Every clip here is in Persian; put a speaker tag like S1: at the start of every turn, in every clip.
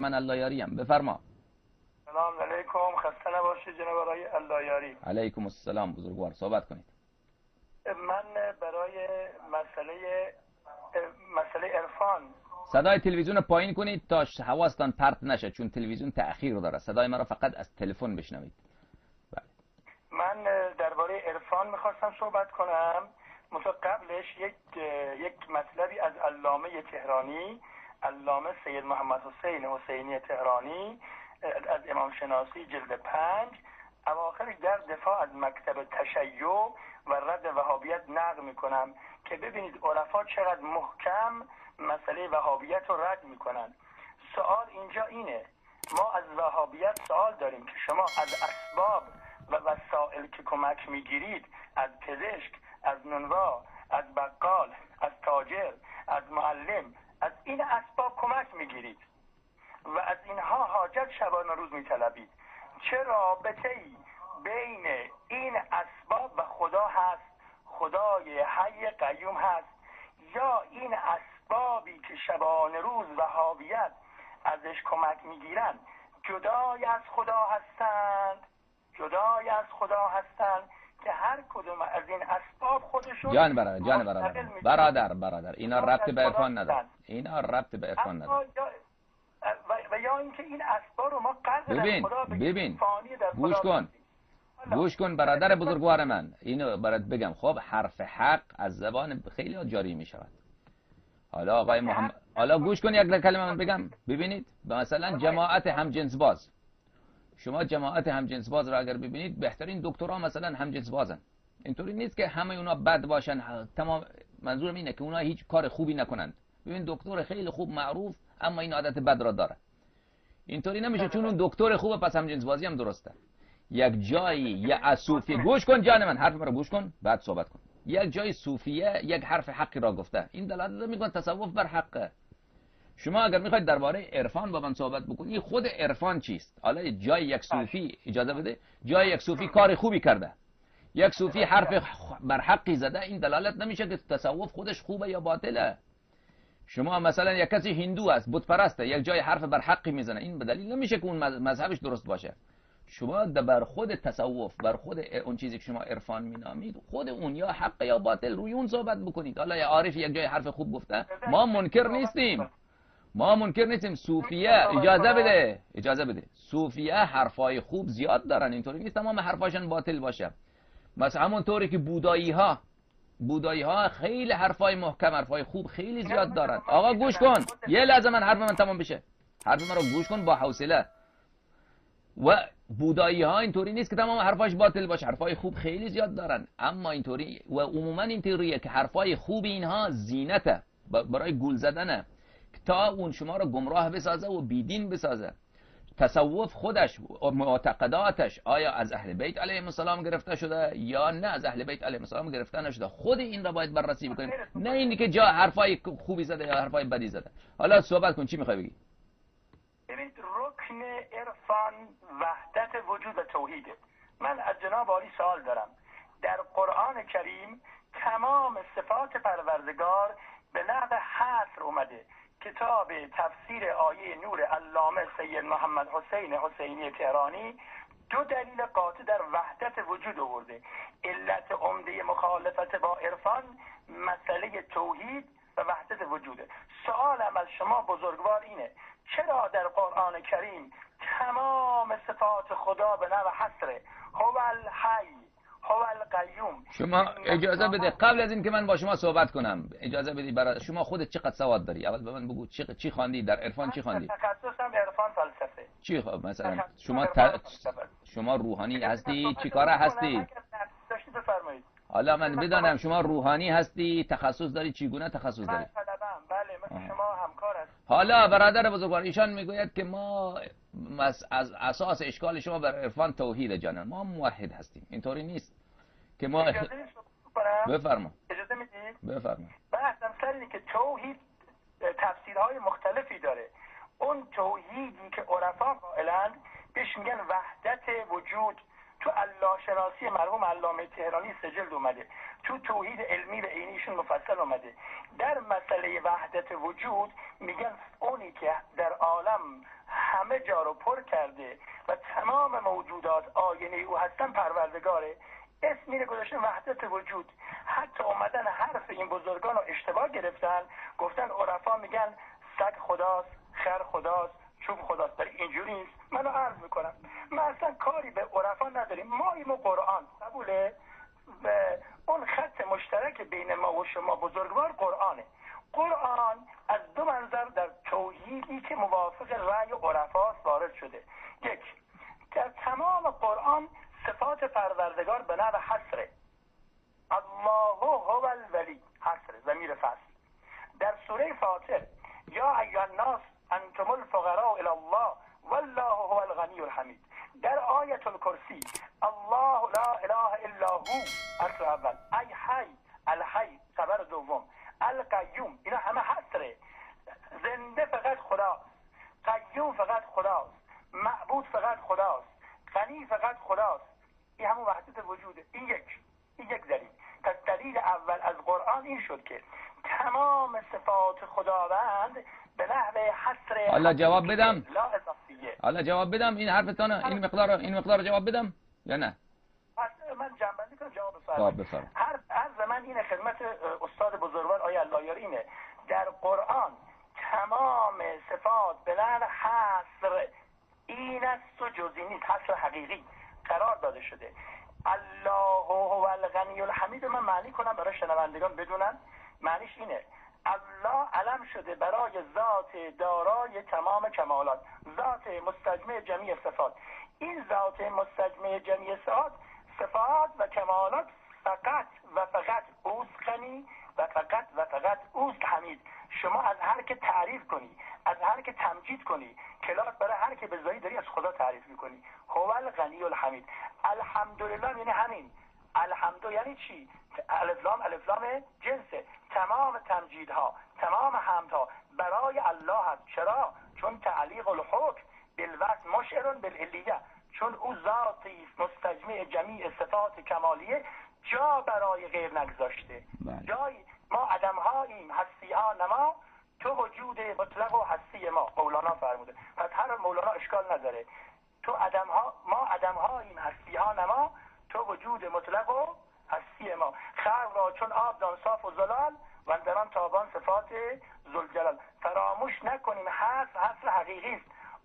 S1: من اللهیاری ام. بفرما.
S2: سلام علیکم، خسته نباشید جناب آقای اللهیاری.
S1: علیکم السلام بزرگوار، صحبت کنید.
S2: من برای مسئله عرفان.
S1: صدای تلویزیون پایین کنید تا حواستان پرت نشه، چون تلویزیون تأخیر داره. صدای مرا فقط از تلفن بشنوید. بله.
S2: من درباره عرفان میخواستم صحبت کنم. مثلا قبلش یک مطلبی از علامه تهرانی، علامه سید محمد حسین حسینی تهرانی از امام شناسی جلد 5 اواخر در دفاع از مکتب تشیع و رد وهابیت نقل میکنم که ببینید عرفا چقدر محکم مسئله وهابیت رو رد میکنن. سوال اینجا اینه، ما از وهابیت سوال داریم که شما از اسباب و وسائل که کمک میگیرید، از پزشک، از نونوا، از بقال، از تاجر، از معلم، از این اسباب کمک میگیرید و از اینها حاجت شبانه روز میطلبید. چه رابطه‌ای بین این اسباب و خدا هست؟ خدای حی قیوم هست؟ یا این اسبابی که شبانه روز وهابیت ازش کمک میگیرن جدای از خدا هستند؟ جدای از خدا هستند که هر کدوم از این اسباب خودشون
S1: جان برادر اینا ربط به عرفان نداره. اینا ربط به عرفان نداره.
S2: و یا اینکه این اسباب رو ما قدر خدا
S1: ببین گوش کن برادر بزرگوار من، اینو برات بگم. خب حرف حق از زبان خیلی جاری می شود. حالا آقای محمد، حالا گوش کن یک کلمه من بگم. ببینید مثلا جماعت همجنس باز، شما جماعت همجنس باز را اگر ببینید، بهترین دکترها مثلا همجنس بازن. اینطوری نیست که همه اونا بد باشن، تمام. منظورم اینه که اونا هیچ کار خوبی نکنند. ببین دکتر خیلی خوب معروف اما این عادت بد را داره. اینطوری نمیشه چون اون دکتر خوبه پس همجنس بازی هم درسته. یک جایی یک صوفی، گوش کن جان من، حرف مرا گوش کن بعد صحبت کن. یک جای صوفیه یک حرف حقی را گفته، این دلالت میکنه تصوف بر حقه. شما اگر میخواید درباره عرفان با من صحبت بکنید، خود عرفان چیست؟ حالا جای یک صوفی، اجازه بده، جای یک صوفی کار خوبی کرده، یک صوفی حرف بر حقی زده، این دلالت نمیشه که تصوف خودش خوبه یا باطله. شما مثلا یک کسی هندو است، بت پرسته، یک جای حرف بر حقی میزنه، این به دلیل نمیشه که اون مذهبش درست باشه. شما بر خود تصوف، بر خود اون چیزی که شما عرفان مینامید، خود اون یا حق یا باطل، روی اون صحبت بکنید. حالا یا عارف یک جای حرف خوب گفته، ما منکر نیستیم. صوفیه اجازه بده صوفیه حرفای خوب زیاد دارن، اینطوری نیست تمام حرفاشون باطل باشه. مثلا همون طوری که بودایی ها خیلی حرفای محکم، حرفای خوب خیلی زیاد دارن. آقا گوش کن یه لحظه، حرف من تمام بشه، حرف من رو گوش کن با حوصله. و بودایی ها اینطوری نیست که تمام حرفاش باطل باشه، حرفای خوب خیلی زیاد دارن. اما اینطوری و عموما اینطوریه که حرفای خوب اینها زینته، برای گول زدنه، تا اون شما رو گمراه بسازه و بیدین بسازه. تصوف خودش معتقداتش آیا از اهل بیت علیهم السلام گرفته شده یا نه از اهل بیت علیهم السلام گرفته نشده، خود این را باید بررسی بکنیم، نه اینی که جا حرفای خوبی زده یا حرفای بدی زده. حالا صحبت کن، چی میخوای بگی؟
S2: ببینید رکن عرفان وحدت وجود و توحیده. من از جناب عالی سوال دارم، در قرآن کریم تمام صفات پروردگار به نحو حصر اومده. کتاب تفسیر آیه نور علامه سید محمد حسین حسینی تهرانی 2 دلیل قاطع در وحدت وجود آورده. علت عمده مخالفت با عرفان مسئله توحید و وحدت وجوده. سوالم از شما بزرگوار اینه، چرا در قرآن کریم تمام صفات خدا به نحو حصر هو الحی هو القیوم؟
S1: شما اجازه بده قبل از این که من با شما صحبت کنم، اجازه بدی برای شما خودت چقدر سواد داری؟ اول به من بگو چی خواندی در عرفان؟ چی خواندی؟
S2: تخصصم عرفان فلسفه.
S1: چی مثلا شما روحانی هستی؟ چی کاره هستی؟
S2: داشتی بفرمایید.
S1: حالا من بدانم شما روحانی هستی، تخصص داری، چگونه تخصص داری؟
S2: بله مثل شما همکار هست.
S1: حالا برادر بزرگوار ایشان میگوید که ما از اساس اشکال شما بر عرفان توحید جانم، ما موحد هستیم. اینطوری نیست که ما بفرما.
S2: اجازه میدید؟
S1: بفرما.
S2: بحثم سر اینه که توحید تفسیرهای مختلفی داره. اون توحیدی که عرفا قائلند بهش میگن وحدت وجود، تو الله شناسی مرحوم علامه تهرانی سجل اومده، تو توحید علمی و عینیشون مفصل اومده. در مسئله وحدت وجود میگن اونی که در عالم همه جا رو پر کرده و تمام موجودات آینه او هستن پروردگاره. اسم اینه گذاشته وحدت وجود. حتی اومدن حرف این بزرگان رو اشتباه گرفتن، گفتن عرفا میگن سگ خداست، خر خداست، چوب خداست. برای اینجوری نیست. منو عرض میکنم ما اصلا کاری به عرفا نداریم. ما این قرآن قبوله و اون خط مشترک بین ما و شما بزرگوار قرآنه. قرآن از دو منظر در توحیدی که موافق رأی عرفاست وارد شده. یک، در تمام قرآن صفات پروردگار به نحو حصره. الله هو الولی، حصر ضمیر فصل. در سوره فاطر یا ایها الناس انتم الفقراء الی الله والله هو الغنی الحمید. در آیت الکرسی الله لا اله الا هو، اصل اول، ای حی، الحی خبر دوم، القیوم، اینا همه حصره. زنده فقط خداست، قیوم فقط خداست، معبود فقط خداست، غنی فقط خداست. این همون وحدت وجوده. این یک دلیل. پس دلیل اول از قرآن این شد که تمام صفات خداوند به نحو حصر.
S1: حالا جواب بدم،
S2: لا اضافیه.
S1: حالا جواب بدم این حرفتون، این مقدار جواب بدم یا نه؟
S2: پس من جنبندی کنم جواب سوال.
S1: جواب بفرمایید.
S2: هر من این خدمت استاد بزرگوار آیه اللهیاری اینه، در قرآن تمام صفات به نحو حصر این است و جزئی نیست، حصر حقیقی قرار داده شده. الله هو الغنی الحمید من معنی کنم برای شنوندگان بدونن. معنیش اینه الله علم شده برای ذات دارای تمام کمالات، ذات مستجمع جمیع صفات. این ذات مستجمع جمیع صفات و کمالات فقط و فقط اوست غنی و فقط اوست حمید. شما از هر که تعریف کنی، از هر که تمجید کنی، کلاس برای هر که بذاری داری از خدا تعریف میکنی. هو الغنی الحمید. الحمدلله یعنی همین. الحمد یعنی چی؟ الف لام جنسه. تمام تمجیدها، تمام حمدها برای الله هست. چرا؟ چون تعلیق الحکم بالوصف مشعر بالعلیه، چون او ذاتی مستجمع جمیع صفات کمالیه، جا برای غیر نگذاشته. جایی ما عدم هاییم هستی ها نما، تو وجود مطلق و هستی ما. مولانا فرموده. پس هر مولانا اشکال نداره. ما عدم هاییم هستی ها نما، تو وجود مطلق و هستی ما. خلق را چون آب دان صاف و زلال و در آن تابان صفات ذوالجلال. فراموش نکنیم حصر حقیقی است.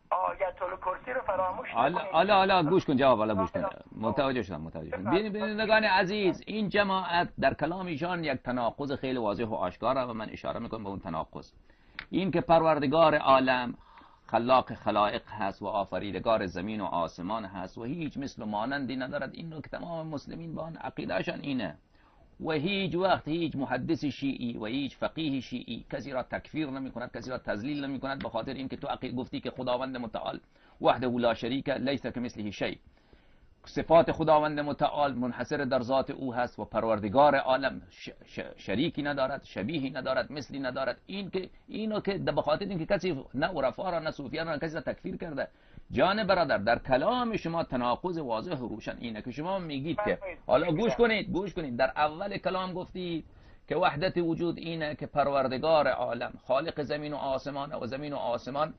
S2: آیت الکرسی رو فراموش نکنیم.
S1: حالا گوش کن جواب. حالا گوش کن. متوجه شدم. بینندگان عزیز، این جماعت در کلام ایشان یک تناقض خیلی واضح و آشکار و من اشاره میکنم به اون تناقض. این که پروردگار عالم خلاق خلائق هست و آفریدگار زمین و آسمان هست و هیچ مثل و مانندی ندارد، این رو که تمام مسلمین با آن عقیدهشان اینه و هیچ وقت هیچ محدث شیعی و هیچ فقیه شیعی کسی را تکفیر نمی کند، کسی را تذلیل نمی کند به خاطر اینکه تو گفتی که خداوند متعال وحده لا شریک لیس کمثله شیء. صفات خداوند متعال منحصر در ذات او هست و پروردگار عالم شریکی ندارد، شبیهی ندارد، مثلی ندارد. اینو که به خاطر اینکه کسی نه عرفا را نه صوفیان را کسی را تکفیر کرده. جان برادر، در کلام شما تناقض واضح و روشن اینه که شما میگید که حالا گوش کنید در اول کلام گفتید که وحدت وجود اینه که پروردگار عالم خالق زمین و آسمان و زمین و آسمان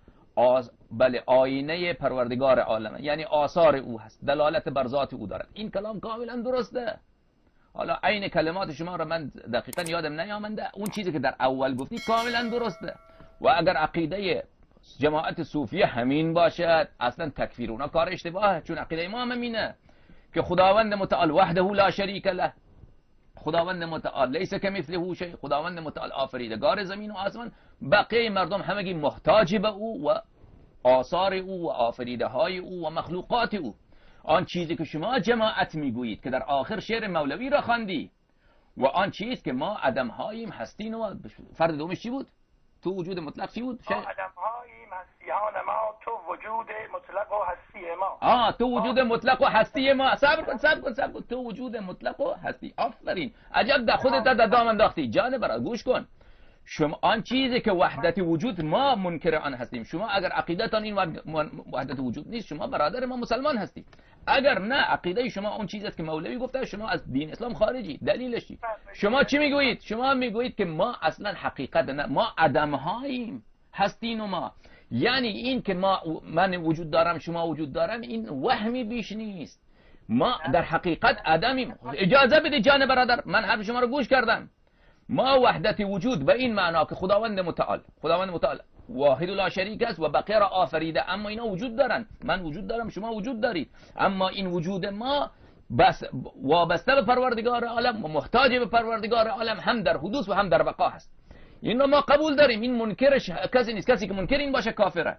S1: بله آینه پروردگار عالم، یعنی آثار او هست، دلالت بر ذات او دارد. این کلام کاملا درسته. حالا عین کلمات شما را من دقیقا یادم نیامده، اون چیزی که در اول گفتید کاملا درسته. و اگر عقیده جماعت صوفیه همین باشد، اصلا تکفیر اونا کار اشتباهه، چون عقیده ما همینه که خداوند متعال وحده لا شریک له، خداوند متعال لیس کمثله شیء، خداوند متعال آفریدگار زمین و آسمان، بقیه مردم همگی محتاج به او و آثار او و آفریده های او و مخلوقات او. آن چیزی که شما جماعت میگویید که در آخر شعر مولوی را خواندی و آن چیز که ما عدم هاییم هستین و فرد دومش چی بود؟ تو وجود مطلق چی بود؟
S2: ما عدم هاییم هستیان ما، تو وجود مطلق و هستی ما.
S1: تو وجود مطلق و هستی ما. صبر کن. تو وجود مطلق و هستی. آفرین. عجب در خودت در دام انداختی. جان برای گوش کن. شما آن چیزی که وحدت وجود ما منکر آن هستیم. شما اگر عقیدتان این وحدت وجود نیست، شما برادر ما مسلمان هستی. اگر نه عقیده شما اون چیزی است که مولوی گفته، شما از دین اسلام خارجی. دلیلش چی؟ شما چی میگویید؟ شما میگویید که ما اصلا حقیقت نه، ما عدم هاییم هستین و ما. یعنی این که من وجود دارم شما وجود دارم این وهمی بیش نیست. ما در حقیقت عدمیم. اجازه بده جان برادر، من حرف شما رو گوش کردم. ما وحدت وجود به این معنا که خداوند متعال واحد لا شریک است و بقیه را آفریده، اما اینا وجود دارن، من وجود دارم شما وجود دارید، اما این وجود ما بس وابسته به پروردگار عالم و محتاج به پروردگار عالم، هم در حدوث و هم در بقا هست. این رو ما قبول داریم، این منکرش کسی نیست، کسی که منکر این باشه کافره.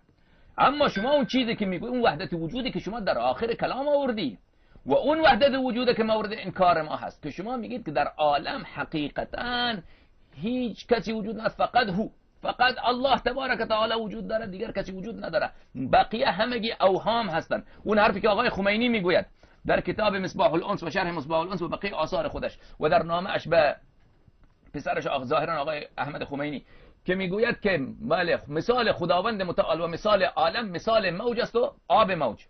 S1: اما شما اون چیزی که میگوی، اون وحدت وجودی که شما در آخر کلام آوردی و اون وحدت وجودی که ما آورده انکار ما هست، که شما میگید که در عالم حقیقتا هیچ کسی وجود نداره، فقط الله تبارک و تعالی وجود داره، دیگر کسی وجود نداره، بقیه همگی اوهام هستن. اون حرفی که آقای خمینی میگوید در کتاب مصباح الانس و شرح مصباح الانس و بقیه آثار خودش و در نامه‌اش به پسرش ظاهرا آقای احمد خمینی که میگوید که بله مثال خداوند متعال و مثال عالم مثال موج است و آب موج،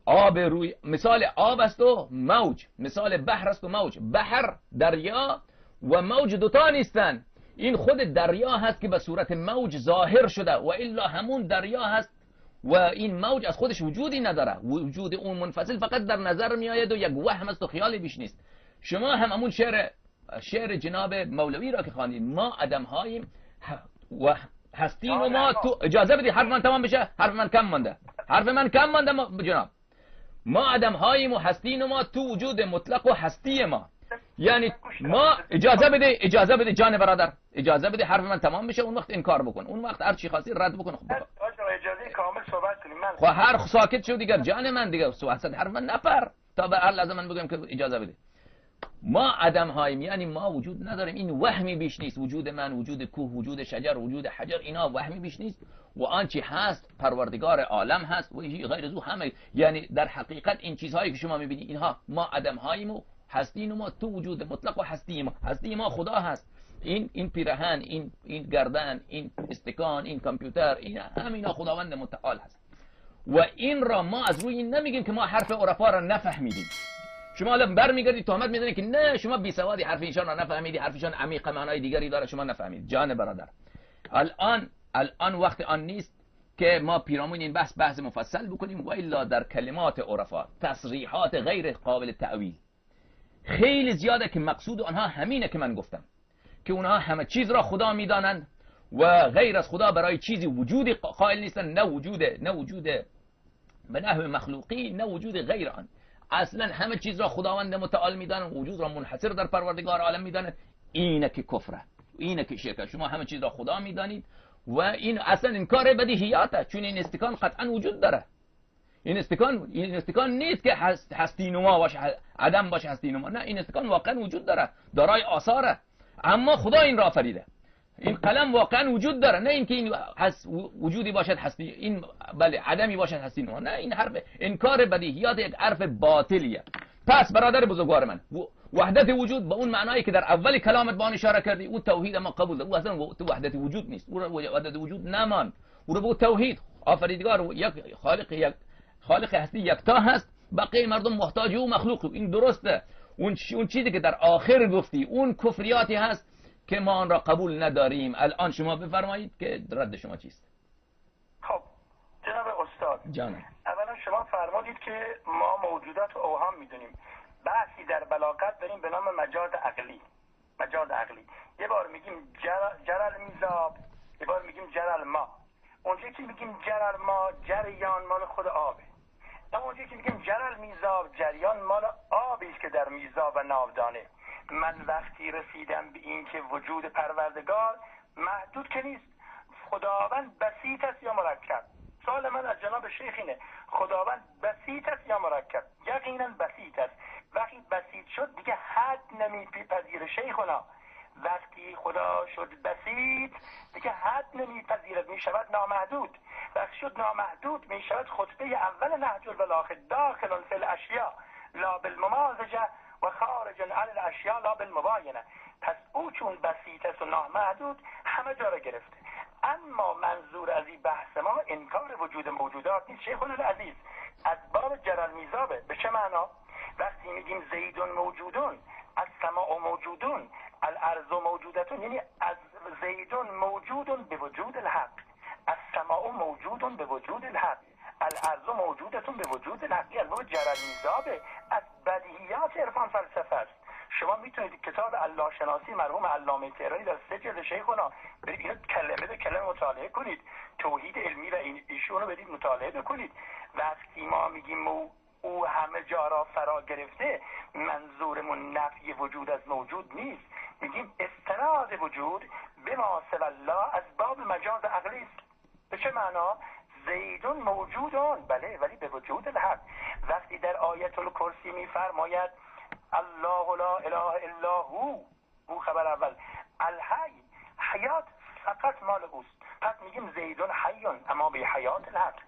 S1: آب روی مثال آب است و موج، مثال بحر است و موج. بحر دریا و موج دوتا نیستن، این خود دریا هست که به صورت موج ظاهر شده و الا همون دریا هست و این موج از خودش وجودی نداره، وجود اون منفصل فقط در نظر می آید و یک وهم است و خیالی بیش نیست. شما هم همون شعر جناب مولوی را که خواندید، ما عدم هاییم و هستیم و ما تو. اجازه بدید حرف من تمام بشه، حرف من کم مانده جناب. ما عدم هاییم و هستیم و ما تو وجود مطلق و هستی ما، یعنی ما اجازه بده جان برادر، اجازه بده حرف من تمام بشه، اون وقت انکار بکن، اون وقت هر چی خواستی رد بکن. خب
S2: اجازه کامل صحبت کنیم. من
S1: خب هر ساکت شو دیگر جان من، دیگر صحبت حرف من نپر تا به هر لحظه من بگم که اجازه بده. ما عدم هاییم، یعنی ما وجود نداریم، این وهمی بیش نیست. وجود من، وجود کوه، وجود شجر، وجود حجر، اینا وهمی بیش نیست و آنچه هست پروردگار عالم هست و غیر از او همه. یعنی در حقیقت این چیزهایی که شما میبینید اینها ما عدم هاییم و هستیم و ما تو وجود مطلق و هستی ما خدا هست. این پیرهن، این گردن، این استکان، این کامپیوتر، این همینا خداوند متعال هست و این را ما از روی این نمیگیم که ما حرف عرفا را نفهمیدیم. شما الان برمیگردید تهمت میزنید که نه شما بی سوادی، حرف ایشان را نفهمیدی، حرفشان عمیق معنای دیگری داره شما نفهمید. جان برادر، الان وقت آن نیست که ما پیرامون این بحث مفصل بکنیم و الا در کلمات عرفا تصریحات غیر قابل تأویل خیلی زیاده که مقصود آنها همینه که من گفتم، که اونها همه چیز را خدا میدانند و غیر از خدا برای چیزی وجودی قائل نیستن، نه وجود به نحو مخلوقی، نه وجود غیر آن. اصلا همه چیز را خداوند متعال میدانه، وجود را منحصر در پروردگار عالم میدانه. اینه که کفره، اینه که شرک. شما همه چیز را خدا میدانید و این اصلا انکار بدیهیاته، چون این استکان قطعا وجود داره. این استکان نیست که هستی نما باشه، عدم باشه هستی نما، نه، این استکان واقعا وجود داره، دارای آثاره، اما خدا این را آفریده. این قلم واقعا وجود داره، نه اینکه این وجودی باشد هستی، این بله عدمی باشد هستی نما، نه، این حرف انکار بدیهیات، یک حرف باطلیه. پس برادر بزرگوار من، وحدت وجود به اون معنایی که در اول کلامت با آن اشاره کردی، او توحید ما قبول ده، او اصلا وحدت وجود نیست، او وحدت وجود نمان، او رو به توحید آفریدگار یک خالق هستی یکتا هست، بقیه مردم محتاج او مخلوق. این درسته. اون چیزی که در آخر گفتی اون کفریاتی هست که ما آن را قبول نداریم. الان شما بفرمایید که رد شما چیست؟
S2: خب جناب استاد
S1: جانم،
S2: اولا شما فرمودید که ما موجودات و اوهام میدونیم. بحثی در بلاغت داریم به نام مجاز عقلی. یه بار میگیم جرل میزاب، یه بار میگیم جرل ما. اونجا که میگیم جرل ما، جریان مال خود آبه. اما اونجا که میگیم جرل میزاب، جریان مال آبی است که در میزاب و ناودانه. من وقتی رسیدم به این که وجود پروردگار محدود که نیست، خداوند بسیط است یا مرکب؟ سوال من از جناب شیخ اینه، خداوند بسیط است یا مرکب؟ یقینا بسیط است. وقتی بسیط شد دیگه حد نمیپذیره شیخنا. وقتی خدا شد بسیط دیگه حد نمیپذیرد، میشود نامحدود. وقتی شد نامحدود میشود خطبه اول نهج البلاغه داخل فی الاشیاء لا بالممازجه و خارج عن الاشیاء لا بالمباینه. پس او چون بسیط است و نامحدود همه جا را گرفته. اما منظور از این بحث ما انکار وجود موجودات نیست شیخنا العزیز، از باب جرل میزابه. به چه معنا؟ وقتی میگیم زیدون موجودون، السماء موجودون، الارض موجودتون، یعنی از زیدون موجودون به وجود الحق، السماء موجود به وجود الحق، الارض موجودة به وجود الحق. از نوع جرالمیزابه، از بدیهیات عرفان فلسفه است. شما میتونید کتاب الله شناسی مرحوم علامه تهرانی در 3 جلد شیخنا برید اینو کلمه به کلمه مطالعه کنید، توحید علمی و ایشونو برید مطالعه بکنید. وقتی ما میگیم او همه جا را فرا گرفته، منظورمون نفی وجود از موجود نیست، میگیم استناد وجود به ما سوی الله از باب مجاز عقلی است. به چه معنا؟ زیدون موجودون، بله، ولی به وجود الحق. وقتی در آیت الکرسی میفرماید الله لا اله الا هو خبر اول، الحی، حیات فقط مال اوست. پس میگیم زیدون حیون اما به حیات الحق،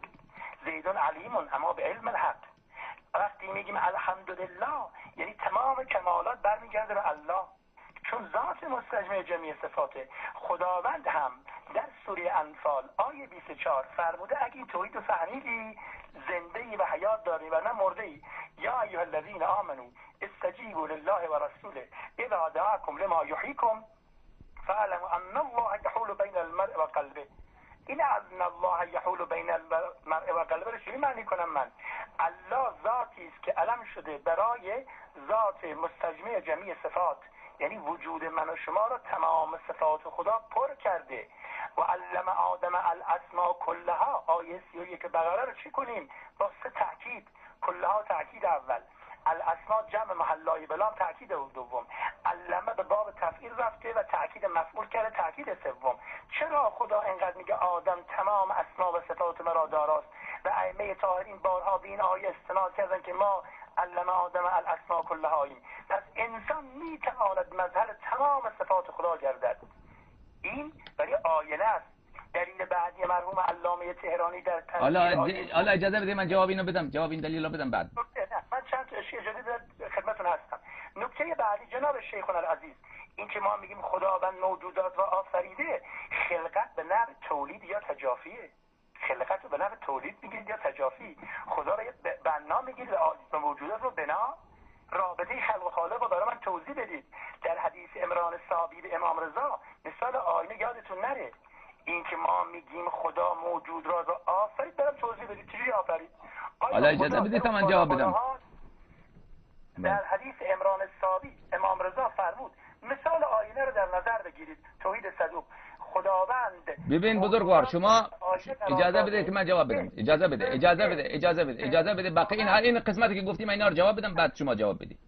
S2: زیدون علیمون اما به علم الحق. وقتی میگیم الحمدلله یعنی تمام کمالات برمیگرده به الله، چون ذات مستجمع جمیع صفاته. خداوند هم در سوره انفال آیه 24 فرموده اگه توحید و فهمیدی زنده و حیات داری و نه مرده ای. یا ایها الذین آمنوا استجیبوا لله و رسوله اذا دعاکم لما یحییکم فاعلموا ان الله یحول بین المرء و قلبه. این ان الله یحول بین المرء و قلبه رو چی معنی کنم من؟ الله ذاتی است که علم شده برای ذات مستجمع جمیع صفات، یعنی وجود من و شما را تمام صفات خدا پر کرده. و علم آدم الاسماء کلها، آیه 31 بقره رو چی کنیم؟ با 3 تأکید، کلها تأکید اول، الاسماء جمع محلای بلام تأکید دوم، علمه به باب تفعیل رفته و تأکید مفعول کرده تأکید سوم. چرا خدا اینقدر میگه آدم تمام اسما و صفات مرا داراست و ائمه طاهرین بارها به این آیه استناد کردن که ما علم آدم الاسماء کلها ایم. پس انسان میتواند مظهر تمام صفات خدا گردد. این برای آینه است. دلیل بعدی مرحوم علامه تهرانی در
S1: حالا اجازه بده من جواب اینو بدم، جواب این دلیل رو بدم بعد.
S2: من چند تا اشیاء جدید در خدمتتون هستم. نکته بعدی جناب شیخنا العزیز، این که ما میگیم خداوند موجودات را آفریده، خلقت به نحو تولید یا تجافیه. خلقت رو به نحو تولید میگید یا تجافی؟ خدا را بنا میگید و موجودات رو بنا؟ رابطه خلق و خالق رو برای من توضیح بدید. در حدیث عمران صحابی به امام رضا مثال آینه یادتون نره. این که ما میگیم خدا موجود را آفرید، برام توضیح بدید چجوری آفرید؟
S1: حالا اجازه بدید تا من جواب بدم.
S2: در حدیث عمران صحابی امام رضا فرمود مثال آینه رو در نظر بگیرید، توحید صدوق. خداوند
S1: ببین بزرگوار، شما اجازه بده که من جواب بدم. اجازه بده بقیه این قسمتی که گفتیم اینا رو جواب بدم، بعد شما جواب بدید.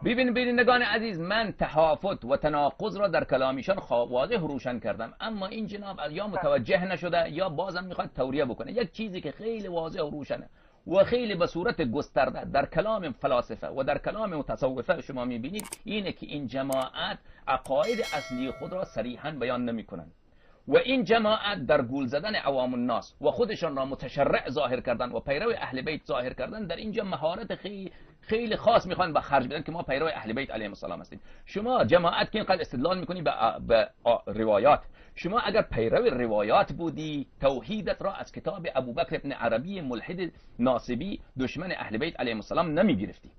S1: ببین نگان عزیز، من تحافت و تناقض را در کلامیشان واضح روشن کردم، اما این جناب یا متوجه نشده یا بازم میخواد توریه بکنه. یک چیزی که خیلی واضح و روشنه و خیلی به صورت گسترده در کلام فلاسفه و در کلام متصوفه شما میبینید اینه که این جماعت عقاید اصلی خود را صریحا بیان نمیکنند و این جماعت در گول زدن عوام الناس و خودشان را متشرع ظاهر کردن و پیرو اهل بیت ظاهر کردن، در اینجا مهارت خیلی خاص میخوان به خرج بدن که ما پیرو اهل بیت علیهم السلام هستیم. شما جماعت که اینقدر استدلال میکنی به روایات، شما اگر پیرو روایات بودی توحیدت را از کتاب ابوبکر ابن عربی ملحد ناصبی دشمن اهل بیت علیهم السلام نمیگرفتی.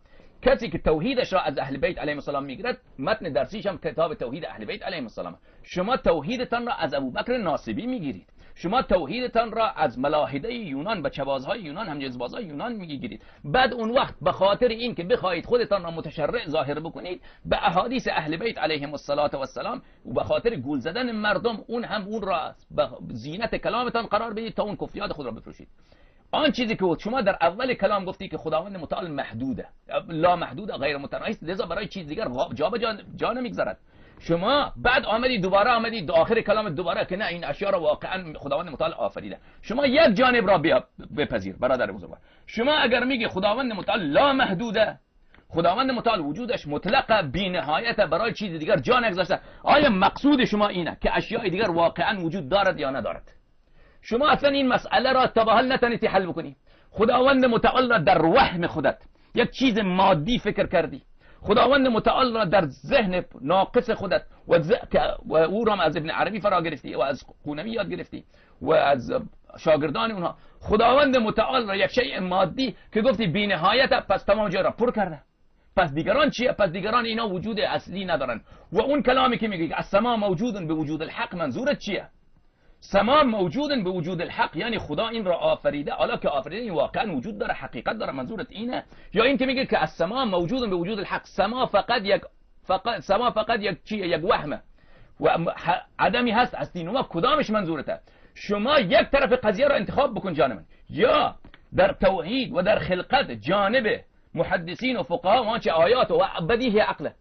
S1: کسی که توحیدش را از اهل بیت علیهم السلام میگیرد، متن درسیش هم کتاب توحید اهل بیت علیهم السلام. شما توحیدتان را از ابوبکر ناصبی میگیرید، شما توحیدتان را از ملاحده یونان و چبازهای یونان، همجنسبازهای یونان میگیرید. بعد اون وقت به خاطر این که بخواهید خودتان را متشرع ظاهر بکنید به احادیث اهل بیت علیهم السلام و به خاطر گول زدن مردم اون را به زینت کلامتان قرار بدید تا اون کفریات خود را بفروشید. آن چیزی که شما در اول کلام گفتی که خداوند متعال محدوده، لا محدود، غیر متناهی است، لذا برای چیز دیگر جا نمیگذارد. شما بعد آمدید آخر کلام دوباره که نه این اشیاء را واقعا خداوند متعال آفریده. شما یک جانب را بپذیر برادر بزرگوار. شما اگر میگی خداوند متعال لا محدوده، خداوند متعال وجودش مطلق بی نهایت، برای چیز دیگر جا نگذاشته، آیا مقصود شما اینه که اشیاء دیگر واقعا وجود دارد یا ندارد؟ شما اصلا این مسئله را تا به حال نتونید حل بکنی. خداوند متعال را در وهم خودت یک چیز مادی فکر کردی، خداوند متعال را در ذهن ناقص خودت و او را از ابن عربی فرا گرفتی و از قونوی یاد گرفتی و از شاگردان اونها. خداوند متعال را یک شیء مادی که گفتی بی نهایت، پس تمام جا را پر کرده. پس دیگران چیه؟ پس دیگران اینا وجود اصلی ندارن. و اون کلامی که میگه السما موجود به وجود الحق، منظورت چیه؟ سما موجود به وجود الحق، یعنی خدا این را آفریده. حالا که آفریده این واقعا وجود داره، حقیقت داره، منظورت اینه؟ یا این که میگه که از سما موجود به وجود الحق، سما فقط یک چیه، یک وهمه و عدمی هست هستی نما، کدامش منظورته؟ شما یک طرف قضیه را انتخاب بکن جان من، یا در توحید و در خلقت جانب محدثین و فقها و آنچه آیات و بدیهی عقله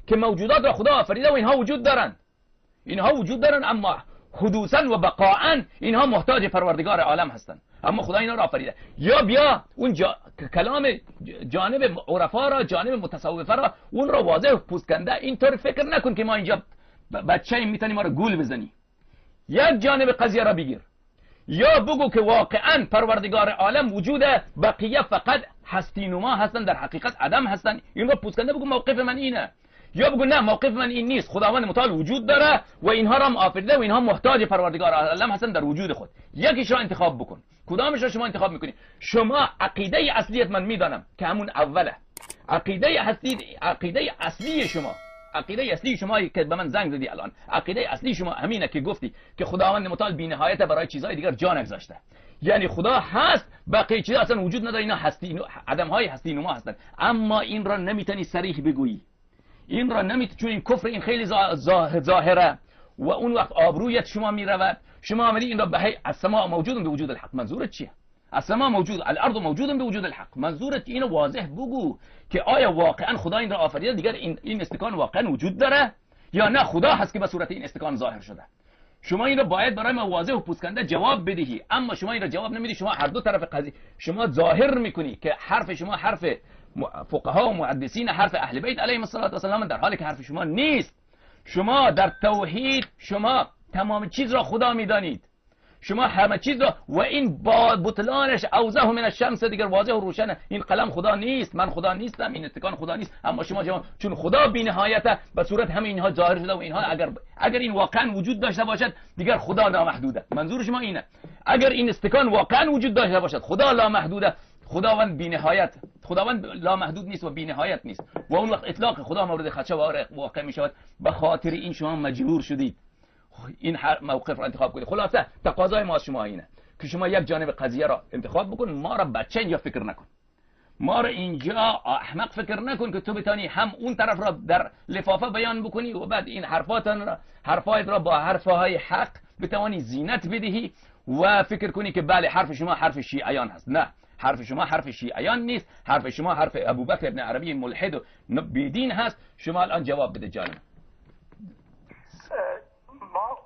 S1: که موجودات را خدا آفریده و اینها وجود دارند، اما حدوثا و بقاءا اینها محتاج پروردگار عالم هستند، اما خدا اینا را آفریده. یا بیا اون کلام جانب عرفا را، جانب متصوفه را، اون را واضح پوست کنده. اینطور فکر نکن که ما اینجا بچه میتونی ما را گول بزنی. یک جانب قضیه را بگیر، یا بگو که واقعا پروردگار عالم وجوده، بقیه فقط هستی نما هستن، در حقیقت عدم هستن. این را پوست کنده بگو موقف من اینه. یا بگو نه موقف من این نیست، خداوند متعال وجود داره و اینها را آفریده و اینها محتاج پروردگار عالم هستن در وجود خود. یکیش را انتخاب بکن. کدامش را شما انتخاب میکنی؟ شما عقیده اصلیت من میدانم که همون اوله. عقیده اصلی شما که به من زنگ زدی الان، عقیده اصلی شما همینه که گفتی که خداوند متعال بی‌نهایت برای چیزهای دیگر جا نگذاشته. یعنی خدا هست، بقیه چیزا اصلا وجود نداره، اینا عدم‌های هستی نما هستن. اما این را نمیتونی صریح بگویی، این را چون این کفر این خیلی ظاهره و اون وقت آبرویت شما میرود. شما آمدی این را به السماء موجود به وجود الحق، منظورت چیه؟ السماء موجود، الارض موجود به وجود الحق، منظورت اینو واضح بگو که آیا واقعا خدا این را آفریده، دیگر این استکان واقعا وجود داره یا نه خدا هست که به صورت این استکان ظاهر شده؟ شما این را باید برای من واضح و پوست کنده جواب بدهی، اما شما این را جواب نمیدی. شما هر دو طرف قضیه شما ظاهر میکنی که حرف شما حرف فقها و محدثین، حرف اهل بیت علیهم السلام، در حالی که حرف شما نیست. شما در توحید شما تمام چیز را خدا میدانید، شما همه چیز را، و این با بطلانش اوضح من الشمس، دیگر واضح و روشنه. این قلم خدا نیست، من خدا نیستم، این استکان خدا نیست، اما شما چون خدا بی نهایته به صورت همه اینها ظاهر شده و اینها اگر این واقعا وجود داشته باشد دیگر خدا نامحدوده. منظور شما اینه اگر این استکان واقعا وجود داشته باشد خدا لامحدوده. خداوند بی نهایت، خداوند لامحدود نیست و بی نهایت نیست و اون وقت اطلاق خدا مورد خدشه واقع می شود. به خاطر این شما مجبور شدید این موقف را انتخاب کنید. خلاصه تقاضای ما از شما اینه که شما یک جانب قضیه را انتخاب بکن، ما را بچه اینجا فکر نکن، ما را اینجا احمق فکر نکن که تو بتانی هم اون طرف را در لفافه بیان بکنی و بعد این حرفایت را با حرفهای حق بتوانی زینت بدهی و فکر کنی که بله حرف شما حرف شیعیان هست. نه، حرف شما حرف شیعیان نیست، حرف شما حرف ابوبکر ابن عربی ملحد و بیدین هست. شما الان جواب بده جانم.
S2: ما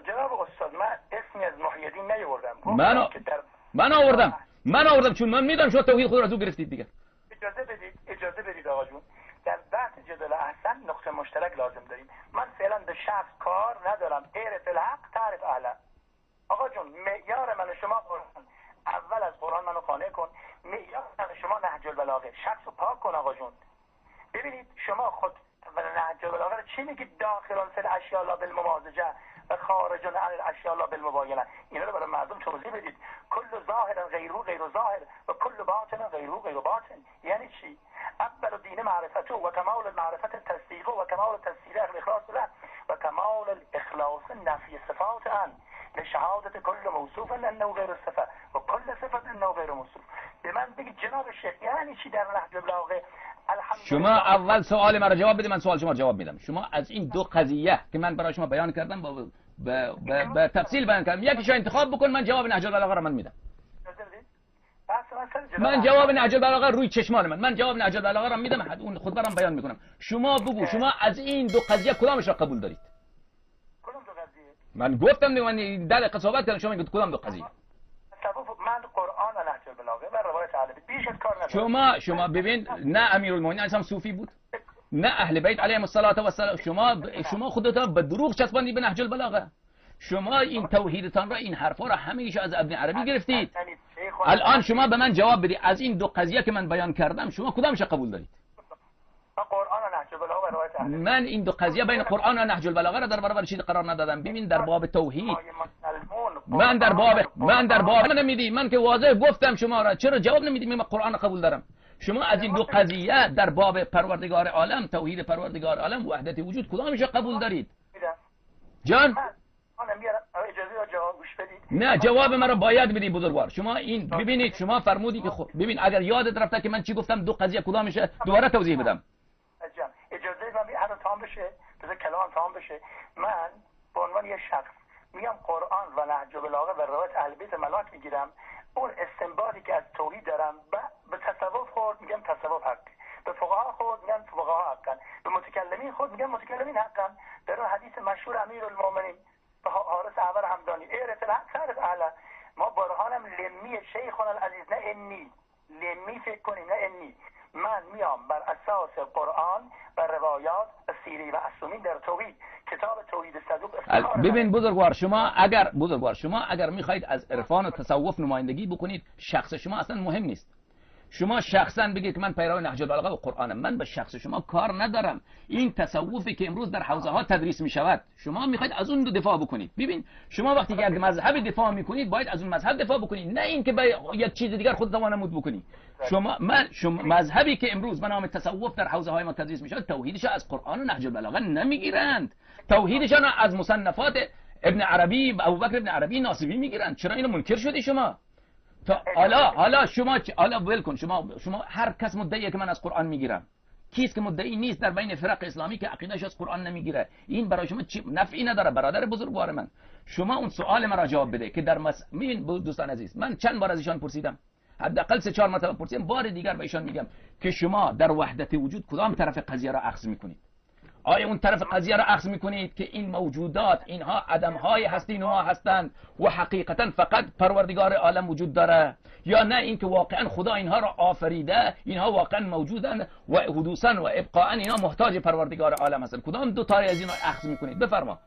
S2: جناب استاد من اسمی از محی الدین نیاوردم.
S1: من آوردم چون من میدونم شما توحید خود را از او گرفتید دیگه.
S2: اجازه بدید آقا جون، در بحث جدل احسن نقطه مشترک لازم داریم. من فعلا به شخص کار ندارم. اعرف الحق تعرف اهله. آقا جون معیار من شما قرآن، اول از قرآن منو قانع کن. معیار من شما نهج البلاغه، شخصو پاک کن آقا جون. ببینید شما خود اول نهج البلاغه چی میگید؟ داخلون فی الاشیاء لا بالممازجه و خارجون عن الاشیاء لا بالمباینه. اینا رو برای مردم توضیح بدید. کل ظاهر غیر ظاهر و کل باطن غیر باطن. یعنی چی؟ اول دین معرفته و کمال معرفت تصدیق و کمال تصدیق الاخلاص له و کمال الاخلاص نفی صفات ان لشهادت کل موصوف انه غیر صفه و کل صفت انه غیر موصوف. به من بگید جناب شیخ یعنی چی در نهج البلاغه؟
S1: شما اول سوال مرا جواب بده، من سوال شما جواب میدم. شما از این دو قضیه که من برای شما بیان کردم به تفصیل بیان کردم، یکیشو انتخاب بکن، من جواب نهج البلاغه را من میدم. من جواب نهج البلاغه روی چشمان من جواب نهج البلاغه را میدم، اون خطبه را بیان میکنم. شما بگو شما از این دو قضیه کدامش را قبول دارید؟
S2: کدام دو قضیه؟
S1: من گفتم دیگه، من در قصابت کردم، شما میگید کدام دو قضیه؟
S2: من قرآن و نهج البلاغه و روایت اهل بیت بیش از کار ندارم.
S1: شما ببین، نه امیرالمومنین اصلا صوفی بود، نه اهل بیت علیهم السلام. شما خودتان به دروغ چسباندید به نهج البلاغه. شما این توحیدتان را، این حرفا را همه‌ایش از ابن عربی گرفتید. الان شما به من جواب بدید از این دو قضیه که من بیان کردم شما کدامش قبول دارید؟
S2: قرآن و نهج البلاغه و روایت اهل بیت.
S1: من این دو قضیه بین قرآن و نهج البلاغه را در برابر چیز قرار ندادم. ببین در باب توحید من در باب نمیدی، من که واضح گفتم شما را، چرا جواب نمیدی؟ من قرآن قبول دارم. شما از این دو قضیه در باب پروردگار عالم، توحید پروردگار عالم، وحدت وجود، کدامش قبول دارید؟ جان
S2: اجازه یا جواب گوش بدید.
S1: نه جواب مرا باید بدی بزرگوار. شما این ببینید، شما فرمودی که ببین اگر یادت رفته که من چی گفتم، دو قضیه کدامشه دوباره توضیح بدم.
S2: اجازه من حرف تمام بشه، بذار کلام تمام بشه. من به عنوان یه شخص میام قرآن و نهج البلاغه و روایت اهل بیت ملاک میگیرم، اون استنباطی که از توحید دارم به تصوف خورد میگم تصوف حق، به فقها خورد میگم فقها حقن، به متکلمین خورد میگم متکلمین حقن. در اون حدیث مشهور امیرالمومنین حارث اعور همدانی اعرف الحق تعرف اهله، ما برهانم لمی شیخنا العزیز نه انی، لمی فکر کنی نه انی. من میام بر اساس قرآن و روایات سیری و معصومین در توحید، کتاب توحید صدوق.
S1: ببین بزرگوار شما اگر میخواید از عرفان و تصوف نمایندگی بکنید، شخص شما اصلا مهم نیست. شما شخصا بگید که من پیرو نهج البلاغه و قرآنم، من به شخص شما کار ندارم. این تصوفی که امروز در حوزه ها تدریس می شود، شما میخواید از اون دفاع بکنید. ببین شما وقتی که یک مذهب دفاع میکنید باید از اون مذهب دفاع بکنید، نه اینکه به یک چیز دیگر خود وانمود بکنید. شما مذهبی که امروز به نام تصوف در حوزه های ما تدریس می شود، توحیدش از قرآن و نهج البلاغه نمیگیرند، توحیدشان از مصنفات ابن عربی و ابوبکر ابن عربی ناصبی میگیرند. چرا اینو منکر شدی شما؟ حالا شما ول کن. شما هر کس مدعیه که من از قرآن میگیرم. کیست که مدعی نیست در بین فرق اسلامی که عقیدهش از قرآن نمیگیره؟ این برای شما نفعی نداره برادر بزرگوار من. شما اون سوال مرا جواب بده که در ببین دوستان عزیز، من چند بار از ایشان پرسیدم، حداقل 3-4 مرتبه پرسیدم، بار دیگر به ایشان میگم که شما در وحدت وجود کدام طرف قضیه را اخذ میکنید؟ آیا اون طرف قضیه را اخذ میکنید که این موجودات اینها عدم‌های هستی نما هستند و حقیقتا فقط پروردگار عالم وجود داره، یا نه اینکه واقعا خدا اینها را آفریده، اینها واقعا موجودند و حدوثا و ابقاء اینها محتاج پروردگار عالم هستند؟ کدام دو تاری از اینا اخذ میکنید؟ بفرما.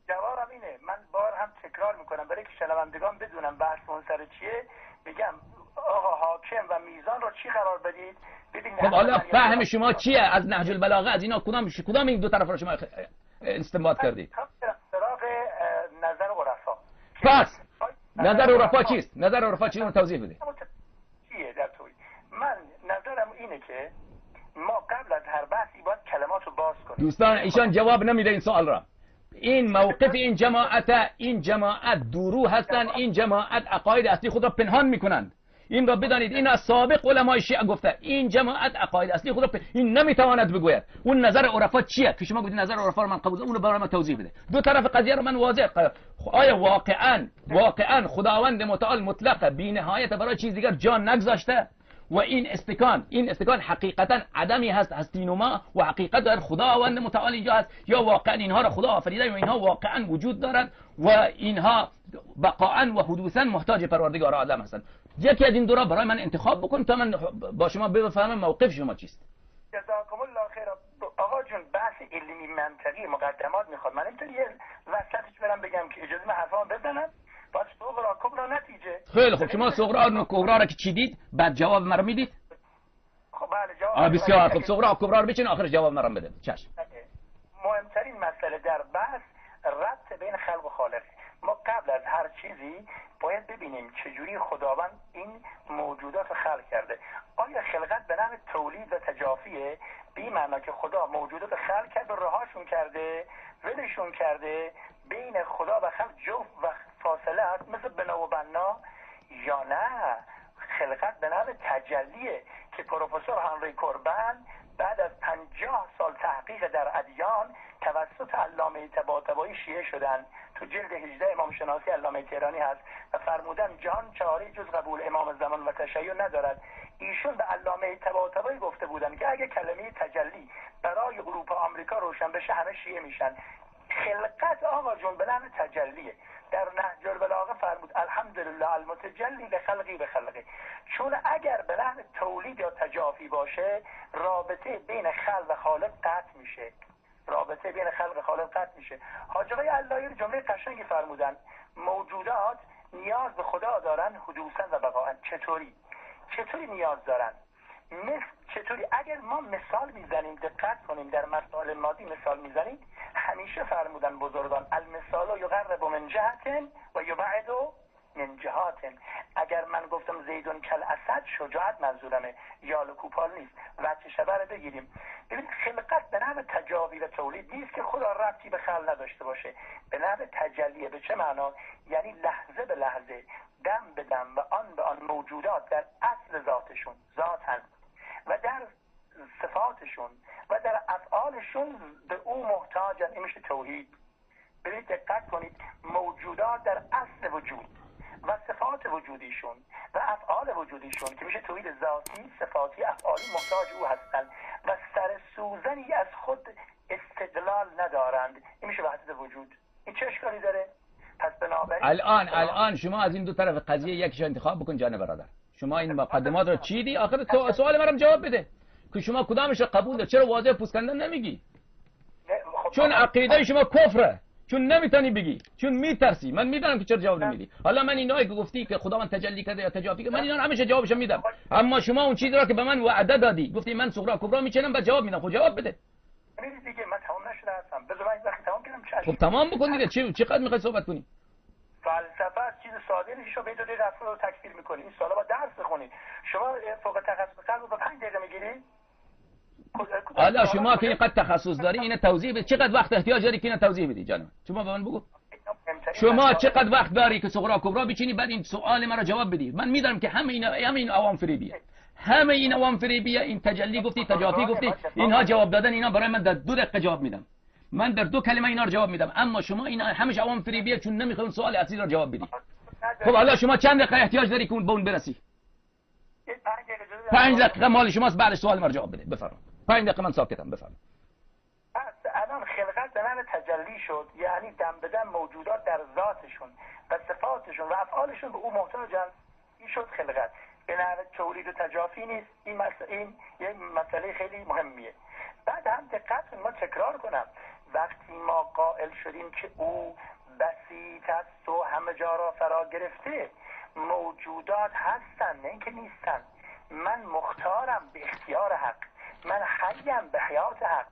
S2: جوابم اینه، من بار هم تکرار میکنم برای که شنوندگان بدونم بحث اون سر چیه. میگم آقا حاکم و میزان رو چی قرار بدید؟
S1: خب حالا فهم شما چیه از نهج البلاغه؟ از اینا کدام این دو طرف رو شما استنباط کردید؟
S2: سراغ نظر عرفا.
S1: پس نظر عرفا چیست؟ نظر عرفا چیه؟ رو توضیح بده.
S2: چیه در توحید؟ من نظرم اینه که ما قبل از هر بحثی باید کلمات رو باز کنیم.
S1: دوستان ایشان جواب نمیده این سوال را. این موقف این جماعت دورو هستند، این جماعت عقاید اصلی خود را پنهان میکنند. این را بدانید، این از سابق علمای شیعه گفته، این جماعت عقاید اصلی خود را این نمیتواند بگوید. اون نظر عرفا چیه که شما گفتید نظر عرفا رو من قبول، اون رو برای من توضیح بده. دو طرف قضیه رو من واضح آیا واقعا خداوند متعال مطلق بی نهایت برای چیز دیگر جان نگذاشته و این استکان حقیقتا عدمی هست، هستی نما و حقیقت در خداوند متعال اینجا هست، یا واقعا اینها را خدا آفریده و اینها واقعا وجود دارند و اینها بقاء و حدوثا محتاج پروردگار عالم هستند؟ یکی از این دو را برای من انتخاب بکن تا من با شما بفهمم موقف شما چیست.
S2: جزاکم الله خیر. آقا جون بحث علمی منطقی مقدمات میخواد، من اینطوری وسطش برم بگم که اجازه من حرفامو بزنم باز صغرا کبرا نتیجه.
S1: خیلی خوب، شما صغرا و کبرا را که چیدید بعد جواب مرا میدید؟
S2: خب بله جواب.
S1: بسیار خوب، صغرا و کبرا رو بچین آخرش جواب مرا بده. چشم.
S2: مهمترین مسئله در بحث ربط بین خلق و خالق. ما قبل از هر چیزی باید ببینیم چجوری خداوند این موجودات رو خلق کرده. آیا خلقت به نحو تولید و تجافیه؟ به معنا که خدا موجودات رو خلق کرد و رهاشون کرده، ولشون کرده، بین خدا و خلق جفت و فاصله هست مثل بنا و بنا؟ یا نه، خلقت به نحو تجلیه که پروفسور هنری کوربن بعد از 50 سال تحقیق در ادیان توسط علامه طباطبایی شیعه شدن. تو جلد 18 امام شناسی علامه تهرانی هست و فرمودن جهان چاره جز قبول امام زمان و تشیع ندارد. ایشون به علامه طباطبایی گفته بودن که اگه کلمه تجلی برای اروپا آمریکا روشن بشه همه شیعه میشن. خلقت آقا جون به نحو تجلیه. در نهج البلاغه فرمود الحمدلله المتجلی لخلقی بخلقی، چون اگر به نحو تولید یا تجافی باشه رابطه بین خلق و خالق قطع میشه. رابطه بین خلق و خالق قطع میشه. حاج آقای علایی جمله قشنگی فرمودن، موجودات نیاز به خدا دارن حدوثا و بقاء. چطوری نیاز دارن؟ چطوری؟ اگر ما مثال میزنیم دقت کنیم در مسائل مادی مثال میزنیم، همیشه فرمودن بزرگان المثال یقرب من جهت و یبعد من جهات. اگر من گفتم زیدون کل اسد شجاعت منظورمه، یال و کوپال نیست. وجه شبه رو بگیریم. ببین خلقت به نحو تجاوی و تولید نیست که خدا ربطی به خلق نداشته باشه، به نحو تجلیه. به چه معنا؟ یعنی لحظه به لحظه، دم به دم و آن به آن موجودات در اصل ذاتشون ذاتن و در صفاتشون و در افعالشون به او محتاجن. این میشه توحید. برید دقت کنید، موجودات در اصل وجود و صفات وجودیشون و افعال وجودیشون که میشه توحید ذاتی، صفاتی، افعالی، محتاج او هستند و سر سوزنی از خود استدلال ندارند. این میشه وحدت وجود. این چه اشکالی داره؟ پس بنابراین
S1: الان شما از این دو طرف قضیه یکیش انتخاب بکن جان برادر. شما این مقدمات رو چیدی، آخر سوال منم جواب بده که شما کدامش رو قبول داری. چرا واضح پوست کندن نمیگی؟ چون عقیده شما کفره، چون نمیتونی بگی، چون میترسی. من میدونم که چرا جواب نمیدی. حالا من اینایی که گفتی که خداوند تجلی کرده یا تجافی کرده، من اینا همیشه جوابش میدم. اما شما اون چیزی را که به من وعده دادی، گفتی من صغرا کبرا میچینم بعد جواب میدم، خب جواب بده.
S2: دیگه من تمام نشده هستم. بذار من وقتی تمام کنم چشم.
S1: خب تمام بکن دیگه. چقدر میخوای صحبت کنی؟
S2: فلسفه از چیز ساده نیست. شما به دو دقیقه رو تکفیر میکنی. این سالا با درس بخونید. شما فوق تخصص رو به 5 دقیقه میگیری؟
S1: حالا شما که اینقدر تخصص داری اینو توضیح بده. چقدر وقت احتیاج داری که اینو توضیح بدی جانم؟ شما به من بگو. شما چقدر وقت داری که صغرا کبرا بچینی بعد این سوال مرا جواب بدی؟ من میدونم که همه این عوام فریبیه. همه این عوام فریبیه. این تجلی گفتی، تجافی گفتی، اینها جواب دادن اینا برای من در 2 دقیقه جواب میدم. من در 2 کلمه اینا رو جواب میدم. اما شما اینا همش عوام فریبیه چون نمیخوان سوال اصلی رو جواب بدی. خب حالا شما چند دقیقه احتیاج داری که به اون برسی؟ 5 دقیقه مال شماست. بعد سوال مرا جواب بده. بفرمایید. 5 دقیقه من ساکتم. بفرمایید.
S2: الان خلقت به معنی تجلی شد، یعنی دم به دم موجودات در ذاتشون و صفاتشون و افعالشون به او محتاجن. این شد خلقت. به نحو تولید و تجافی نیست. این یه مسئله خیلی مهمیه. بعد هم دقت ما تکرار کنم، وقتی ما قائل شدیم که او بسیط است و همه جا را فرا گرفته، موجودات هستن نه اینکه نیستن. من مختارم به اختیار حق، من حیم به حیات حق.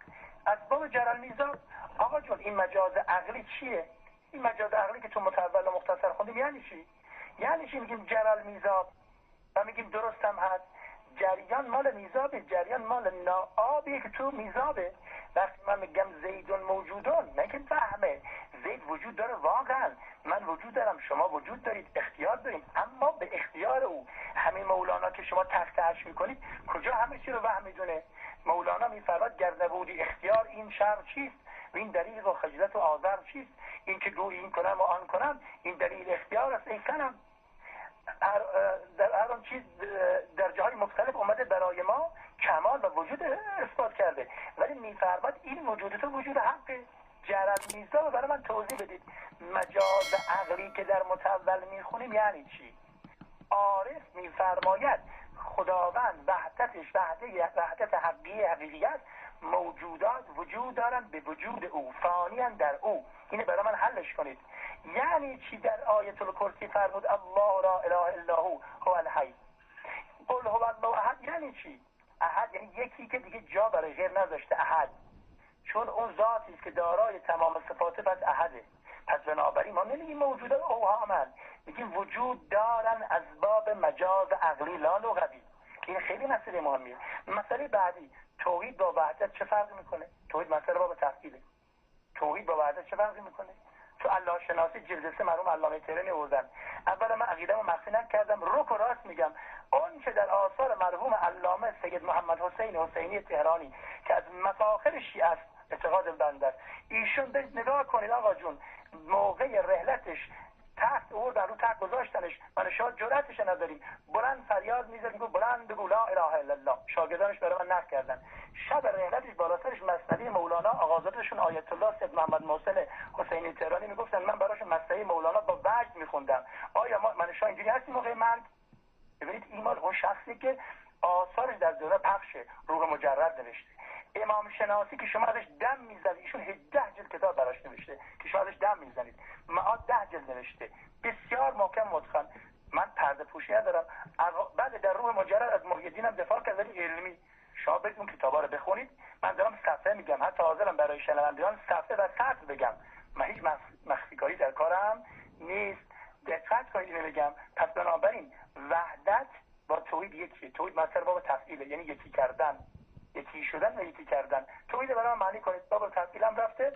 S2: اسباب جرل میزان. آقا جون این مجاز عقلی چیه؟ این مجاز عقلی که تو متول و مختصر خوندیم یعنی چی؟ یعنی چی میگیم جرل میزان و میگیم درست هم هست؟ جریان مال میزابه، جریان مال ناآبیه که تو میزابه. وقتی من میگم زیدون موجودون، نه که فهمه زید وجود داره واقعا، من وجود دارم، شما وجود دارید، اختیار داریم، اما به اختیار او. همین مولانا که شما تختش میکنید کجا همه چی رو وهم میدونه؟ مولانا میفرماد گر نبودی اختیار این شرم چیست و این دلیل و خجلت و آزار چیست؟ این که گویی این کنم و آن کنم این دلیل اختیار است ای سنم. در هر آن چیز در جاهای مختلف اومده برای ما کمال و وجود اثبات کرده، ولی میفرماد این وجود تو وجود حقه. جرد میزا برای من توضیح بدید. مجاز عقلی که در متول میخونیم یعنی چی؟ عارف میفرماید خداوند وحدتش وحدت حقیقی حقیقیت، موجودات وجود دارن به وجود او، فانیان در او. اینه برای من حلش کنید. یعنی چی؟ در آیت الکرسی فرمود الله لا اله الا هو هو الحی. قل هو الله احد یعنی چی؟ احد یعنی یکی که دیگه جا برای غیر نذاشته. احد چون اون ذاتی است که دارای تمام صفات، پس احده. پس بنابراین ما نمیگیم موجودات اوهامن، میگیم وجود دارن از باب مجاز عقلی لا لغوی. این خیلی مسئله مهمیه. مسئله بعدی، توحید با وحدت چه فرقی میکنه؟ توحید مسئله باب تفصیله. توحید با وحدت چه فرقی میکنه؟ تو الله شناسی جلد 3 مرحوم علامه تهرانی آوردن. اولا من عقیده‌مو مخفی نکردم، رک و راست میگم. اون که در آثار مرحوم علامه سید محمد حسین حسینی تهرانی که از مفاخر شیعه است اعتقاد بنده است، ایشون برید نگاه کنید آقا جون، موقع رحلتش تحت آوردن، رو تحت گذاشتنش، من شاید جرأتش نداریم، بلند فریاد میزد میگه بلند بگو لا اله الا الله. شاگردانش برای من نقل کردن. شب رحلتش بالا سرش مسند مولانا، آقازادشون آیت الله سید محمد محسن حسینی تهرانی میگفتن من براشون مسند مولانا با وجد میخوندم. آیا من شاه اینجوری هستیم موقع مرگ؟ ببینید ایمان اون شخصی که آثارش در دوره پخشه، روح مجرد نوشته. امام شناسی که شما ازش دم میزنید، ایشون 18 جلد کتاب براش نوشته که شما ازش دم میزنید. معاد 10 جلد نوشته، بسیار محکم متقن. من پرده پوشی ندارم. بعد در روح مجرد از محی الدین هم دفاع کرد، ولی علمی. شما برید اون کتابا رو بخونید. من دارم صفحه میگم، حتی حاضرم برای شنوندگان صفحه و سطر بگم. من هیچ مخفی کاری در کارم نیست. دقت کنید اینو بگم. پس بنابراین وحدت با توحید یکیه. توحید مثلا باب تفعیله، یعنی یکی کردن، یکی شدن و یکی کردن. توحید برای معنی کنید باب تفعیل هم رفته.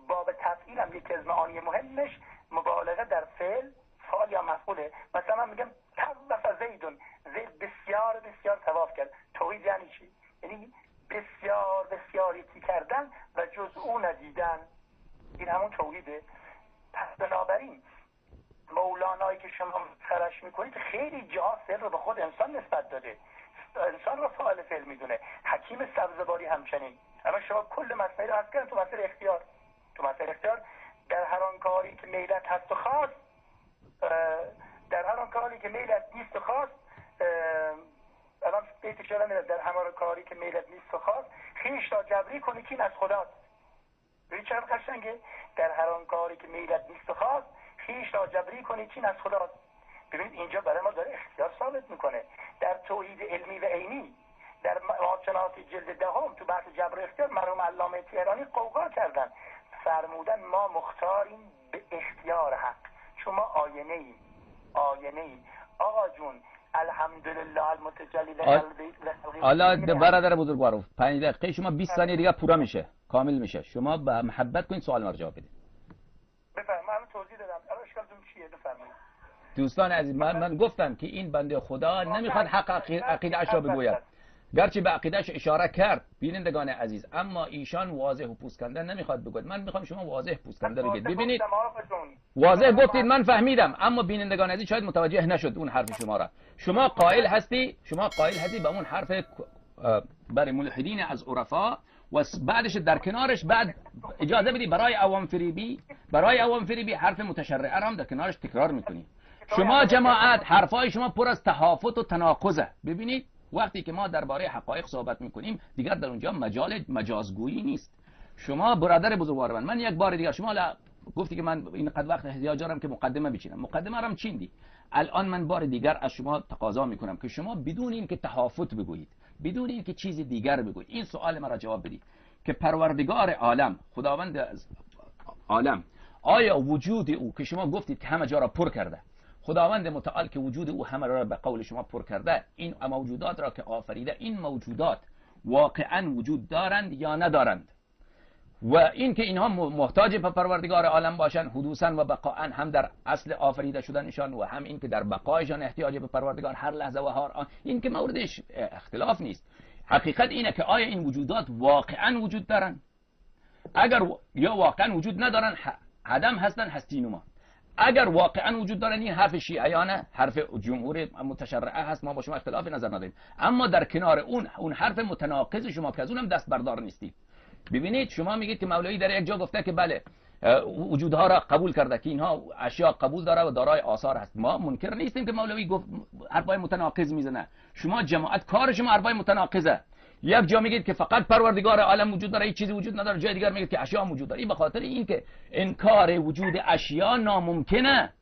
S2: باب تفعیل هم یکی از معانی مهمش مبالغه در فعل، فعل یا مفعوله. مثلا من میگم طواف زیدون، زید بسیار بسیار طواف کرد. توحید یعنی چی؟ یعنی بسیار بسیار یکی کردن و جز او ندیدن. این همون توحیده. پس بنابراین مولانایی که شما خرش میکنید خیلی جا سر رو به خود انسان نسبت داده، انسان رو فاعل فعل میدونه. حکیم سبزواری همچنین. اما شما کل مسئله رو هست کردن تو مسئله اختیار. تو مسئله اختیار در هر آن کاری که میلت هست و خواست، در هر آن کاری که میلت نیست و خواست، الان بیتش یادم میاد، در هر آن کاری که میلت نیست و خواست خویش را جبری کنی که این از خداست. ببین چقدر قشنگه. در هر آن کاری که میلت نیست و خواست خویش را جبری کنی که این از خداست. ببینید اینجا برای ما داره اختیار ثابت میکنه. در توحید علمی و عینی در معادشناسی جلد دهم تو بحث جبر اختیار مرحوم علامه تهرانی قوقا کردن، فرمودن ما مختاریم به اختیار حق، چون ما آینه ایم. آقا جون الحمدلله المتجلی لخلقی.
S1: حالا برادر بزرگوار 5 دقیقه شما 20 ثانیه دیگه پورا میشه، کامل میشه. شما به محبت کنید سوال ما رو جواب بدید.
S2: بفرمایید. من توضیح دادم. الان اشکالتون چیه؟ بفرمایید.
S1: دوستان عزیز، من گفتم که این بنده خدا نمیخواد حق عقیده اش را بگوید، گرچه به عقیدهش اشاره کرد بینندگان عزیز، اما ایشان واضح و پوسکنده نمیخواد بگوید. من میخوام شما واضح پوسکنده بگید. ببینید واضح گفتید، من فهمیدم، اما بینندگان عزیز شاید متوجه نشد اون حرف شما را. شما قائل هستی به اون حرف برای ملحدین از عرفا و بعدش در کنارش بعد اجازه بدی برای عوام فریبی حرف متشرعه را هم در کنارش تکرار میکنی. شما جماعت حرفای شما پر از تهافت و تناقضه. ببینید وقتی که ما درباره حقایق صحبت میکنیم دیگر در اونجا مجال مجازگویی نیست. شما برادر بزرگوار من یک بار دیگر شما گفتی که من اینقدر وقت احتیاج دارم که مقدمه بچینم، مقدمه رام چیندی. الان من بار دیگر از شما تقاضا میکنم که شما بدون این که تهافت بگویید، بدون این که چیزی دیگر بگویید، این سوال مرا جواب بدید که پروردگار عالم، خداوند عالم، آیا وجود او که شما گفتید که همه جا را پر کرده، خداوند متعال که وجود او همه را به قول شما پر کرده، این موجودات را که آفریده، این موجودات واقعا وجود دارند یا ندارند؟ و این که اینها محتاج به پروردگار عالم باشند حدوثا و بقاء، هم در اصل آفریده شدنشان و هم این که در بقایشان احتیاج به پروردگار هر لحظه و هر آن، این که موردش اختلاف نیست. حقیقت اینه که آیا این وجودات واقعا وجود دارند؟ اگر یا واقعا وجود ندارن عدم هستن هستینما. اگر واقعا وجود دارن این حرف شیعیانه، حرف جمهور متشرعه هست، ما با شما اختلاف نظر نداریم. اما در کنار اون حرف متناقض شما که از اونم دست بردار نیستید. ببینید شما میگید که مولوی در یک جا گفته که بله وجودها را قبول کرده که اینها اشیاء قبول داره و دارای آثار هست. ما منکر نیستیم که مولوی گفت حرفای متناقض میزنه. شما جماعت کار شما حرفای متناقضه. یک جا میگید که فقط پروردگار عالم وجود داره، هیچ چیزی وجود نداره، جای دیگر میگید که اشیاء وجود داره. این به خاطر اینکه انکار وجود اشیاء ناممکنه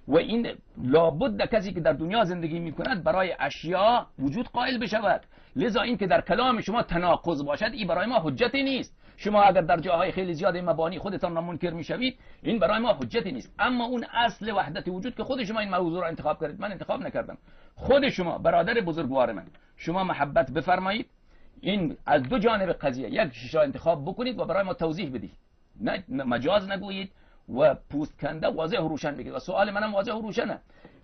S1: و این لابد کسی که در دنیا زندگی میکند برای اشیاء وجود قائل بشود. لذا این که در کلام شما تناقض باشد این برای ما حجتی نیست. شما اگر در جاهای خیلی زیاد مبانی خودتان را منکر میشوید این برای ما حجتی نیست. اما اون اصل وحدت وجود که خود شما این موضوع را انتخاب کردید، من انتخاب نکردم، خود شما برادر بزرگوار من، شما محبت بفرمایید این از دو جانب قضیه یک شیشه انتخاب بکنید و برای ما توضیح بدید، نه مجاز نگویید و پوست کنده واضح و روشن بگید. و سوال منم واضح و روشنه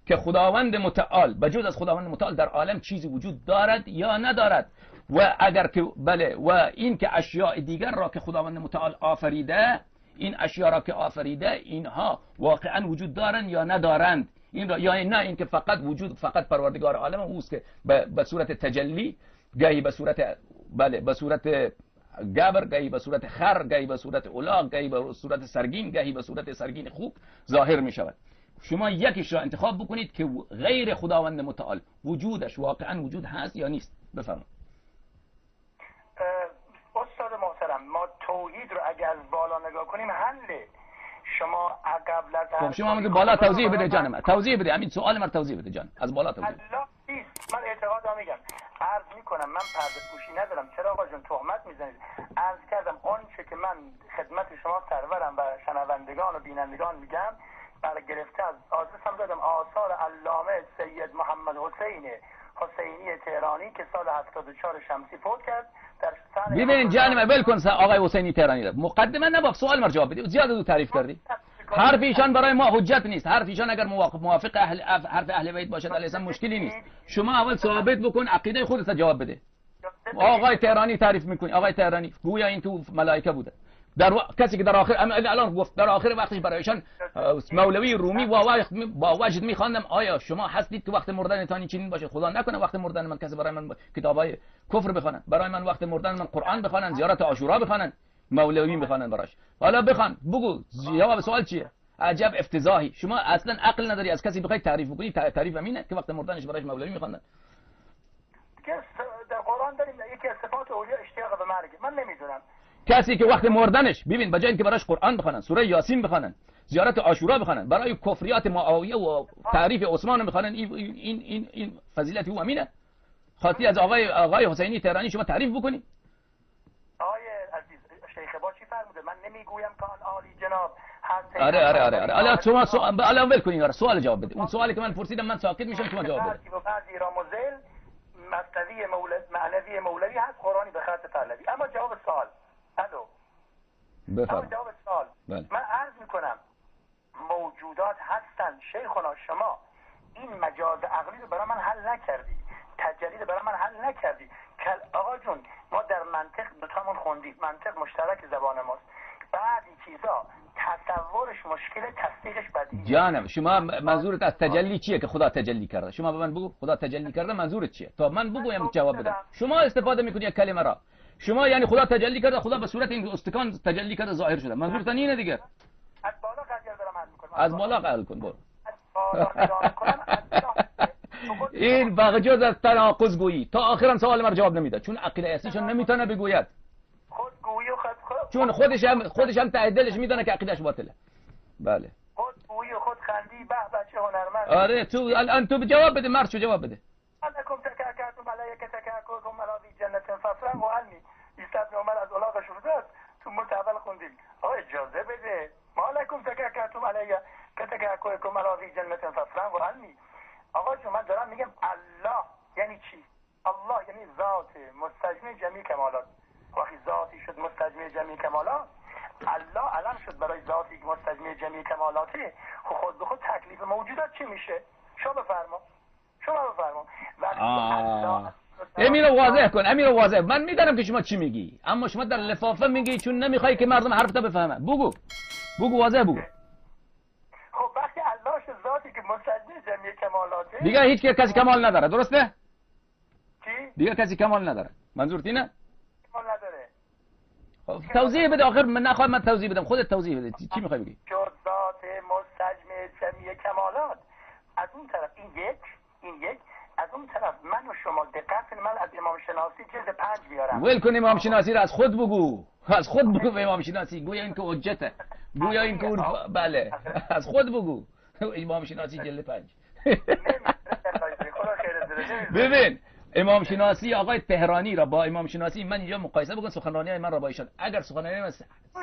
S1: که خداوند متعال بجز از خداوند متعال در عالم چیزی وجود دارد یا ندارد؟ و اگر که بله، و این که اشیاء دیگر را که خداوند متعال آفریده، این اشیاء را که آفریده اینها واقعا وجود دارند یا ندارند؟ این را یا نه این که فقط وجود فقط پروردگار عالم اوست که به صورت تجلی، گاهی به صورت بله به صورت گبر، گاهی به صورت خر، گاهی به صورت الاغ، گاهی به صورت سرگین، گاهی به صورت سرگین خوب ظاهر می شود. شما یکیش را انتخاب بکنید که غیر خداوند متعال وجودش واقعا وجود هست یا نیست. بفرمایید.
S2: استاد محترم، ما توحید رو اگه از بالا نگاه کنیم حله. شما قبل از
S1: خب شما از بالا توضیح بده جانم، توضیح بده همین سوال من، توضیح بده جان، از بالا توضیح.
S2: الله نیست. من اعتقادم میگم عرض میکنم، من پرده پوشی ندارم. چرا آقا جون تهمت میزنید؟ عرض کردم آنچه که من خدمت شما سرورم و شنوندگان و بینندگان میگم برگرفته از آدرسم دادم آثار علامه سید محمد حسینی تهرانی که سال 74 شمسی فوت کرد در سن.
S1: ببینید جان من ول آقای حسینی تهرانی را مقدمه نباف سوال مر جواب بدید. زیاد دو تعریف کردی. حرف ایشان برای ما حجت نیست. حرف ایشان اگر موافق حرف اهل بیت باشد علیه السلام مشکلی نیست. شما اول ثابت بکن عقیده خودت جواب بده. آقای تهرانی تعریف میکنی آقای تهرانی گویا این تو ملائکه بوده. کسی که در آخر الان گفت در آخر وقتش برایشان مولوی رومی با وجد میخواندم آیا شما هستید که وقت مردنتان چنین باشه؟ خدا نکنه وقت مردن من کسی برای من کتابای کفر بخونن، برای من وقت مردن من قرآن بخونن، زیارت عاشورا بخونن، مولوی بخونن براش. حالا بخوان بگو جواب سوال چیه؟ عجب افتضاحی. شما اصلا عقل نداری از کسی بخوای تعریف بکنی. تعریف همینه که وقت مردنش برایش مولوی میخوندن.
S2: در قرآن داریم یکی از صفات اولیا اشتیاق به مرگ. من نمیدونم
S1: کسی که وقت مردنش ببین بجای اینکه براش قرآن بخونن، سوره یاسین بخونن، زیارت عاشورا بخونن، برای کفریات معاویه و تعریف عثمان بخونن، این فضیلت او امینه. خاطی از آقای حسینی تهرانی شما تعریف بکنی.
S2: آقای عزیز شیخ با چی فرموده؟ من نمیگویم که آن عالی جناب هست.
S1: آره حالا شما الان ول کنین. سوال جواب بده. اون سوالی که من پرسیدم من ساکت میشم شما جواب بده.
S2: بعضی راموزل معنوی مولوی هست قرآنی به خط پهلوی. اما جواب سوال
S1: بفرمایید.
S2: جواب سوال من عرض میکنم موجودات هستن شیخنا، شما این مجاز عقلی رو برای من حل نکردی، تجلی رو برای من حل نکردی. آقا جون ما در منطق دوتامون خوندیم، منطق مشترک زبان ماست. بعضی چیزا تصورش مشکل، تصدیقش بدیهیه.
S1: جانم شما منظورت از تجلی چیه که خدا تجلی کرده؟ شما به من بگو خدا تجلی کرده منظورت چیه تا من بگویم جواب بدم. شما استفاده میکنی یک کلمه را. شما یعنی خدا تجلی کرده، خدا به صورت این استکان تجلی کرده ظاهر شده. منظورت اینه دیگه.
S2: از بالا قضیه دارم عرض میکنم.
S1: از بالا قبول کن برو.
S2: از بالا نگاه میکنم.
S1: این بغجز از تناقض گویی تا آخرا سوال من جواب نمیده چون عقیده اصلیشون نمیتونه بگوید.
S2: خودگویی و
S1: چون خودش هم ته دلش میدونه که عقیدهش باطله. بله.
S2: خودگویی و خودخندی به بچه هنرمند.
S1: آره تو الان تو جواب بده مرد شو جواب بده.
S2: انکم تکاکاتم علیک تکاکوکم ملاذی جنت ففرغ و عنی. عیسی ابن عمر از الاغ شفداد تو متعول خوندیم. آقا اجازه بده. ما علیکم تکاکاتم علیک تکاکوکم ملاذی جنت ففرغ و عنی. آقا جون من دارم میگم الله یعنی چی؟ الله یعنی ذات مستجمع جمیع کمالات. وقتی ذاتی شد مستجمع جمیع کمالات، الله علم شد برای ذاتی که مستجمع جمیع کمالاته. خود به خود تکلیف موجودات چی میشه؟ شما بفرما.
S1: امیر رو واضح کن. امیر رو واضح. من میدونم که شما چی میگی اما شما در لفافه میگی چون نمیخوای که مردم حرفت بفهمن. بگو واضح بگو.
S2: خب وقتی الله شد ذاتی که مستجمع جمیع کمالاته
S1: دیگه هیچ کسی کمال نداره درسته؟
S2: چی؟
S1: دیگه کسی کمال نداره. منظورت اینه؟
S2: کمال نداره.
S1: خب توضیح بده. آخر من نخواهم من توضیح بدم خودت توضیح بده. چی میخوای بگی؟
S2: شد ذات مستجمع جمیع کمالات. از اون طرف این یک از اون طرف من و شما دقت کنید. من از امام شناسی جلد 5 بیارم.
S1: ول کن امام شناسی رو از خود بگو. از خود بگو به امام شناسی. گویا این که حجته. گویا این که بله از خود بگو. امام شناسی جلد 5. ببین امام شناسی آقای تهرانی را با امام شناسی من اینجا مقایسه بکن سخنرانی من را با ایشان. اگر سخنرانی من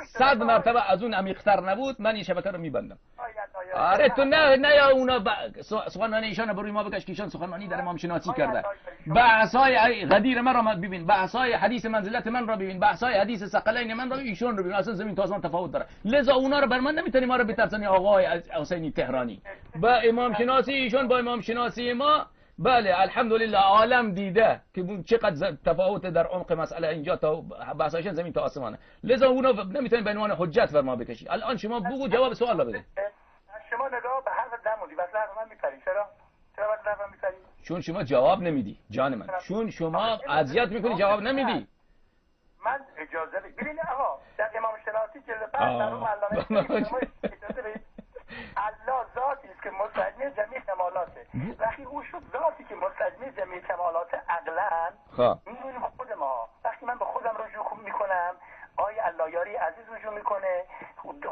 S1: 100 مرتبه از اون عمیق‌تر نبود من این شبکه رو میبندم. آره تو نه یا اونا سخنرانی ایشان بروی ما بکش که ایشان سخنرانی در امام شناسی کرده. بحث‌های غدیر من را ببین، بحث‌های حدیث منزلت من را ببین، بحث‌های حدیث ثقلین من را ایشون رو ببین. اصلا زمین تا آسمان تفاوت داره. لذا اونا رو بر من نمیتونی ما رو بترسونی آقای حسینی تهرانی. با امام شناسی ایشون با امام شناسی ما بله الحمدلله عالم دیده که چقدر تفاوت در عمق مسئله اینجا تا بحثایشون زمین تا آسمانه. لذا اونا نمیتونن به عنوان حجت بر ما بکشی. الان شما بگو جواب سوال رو بده.
S2: شما نگاه به حرف نمودی واسه حرف من میپری. چرا واسه حرف من میپری؟
S1: چون شما جواب نمیدی جان من. چون شما اذیت میکنی جواب نمیدی.
S2: من اجازه ببین آقا در امام شناسی جلد 5 در اون علامه الله ذاتی است که مستجمع جمیع کمالاته. وقتی او شد ذاتی که مستجمع جمیع کمالاته عقلاً میدونیم خود ما. وقتی من به خودم رجوع میکنم آیا الله یاری عزیز رجوع میکنه.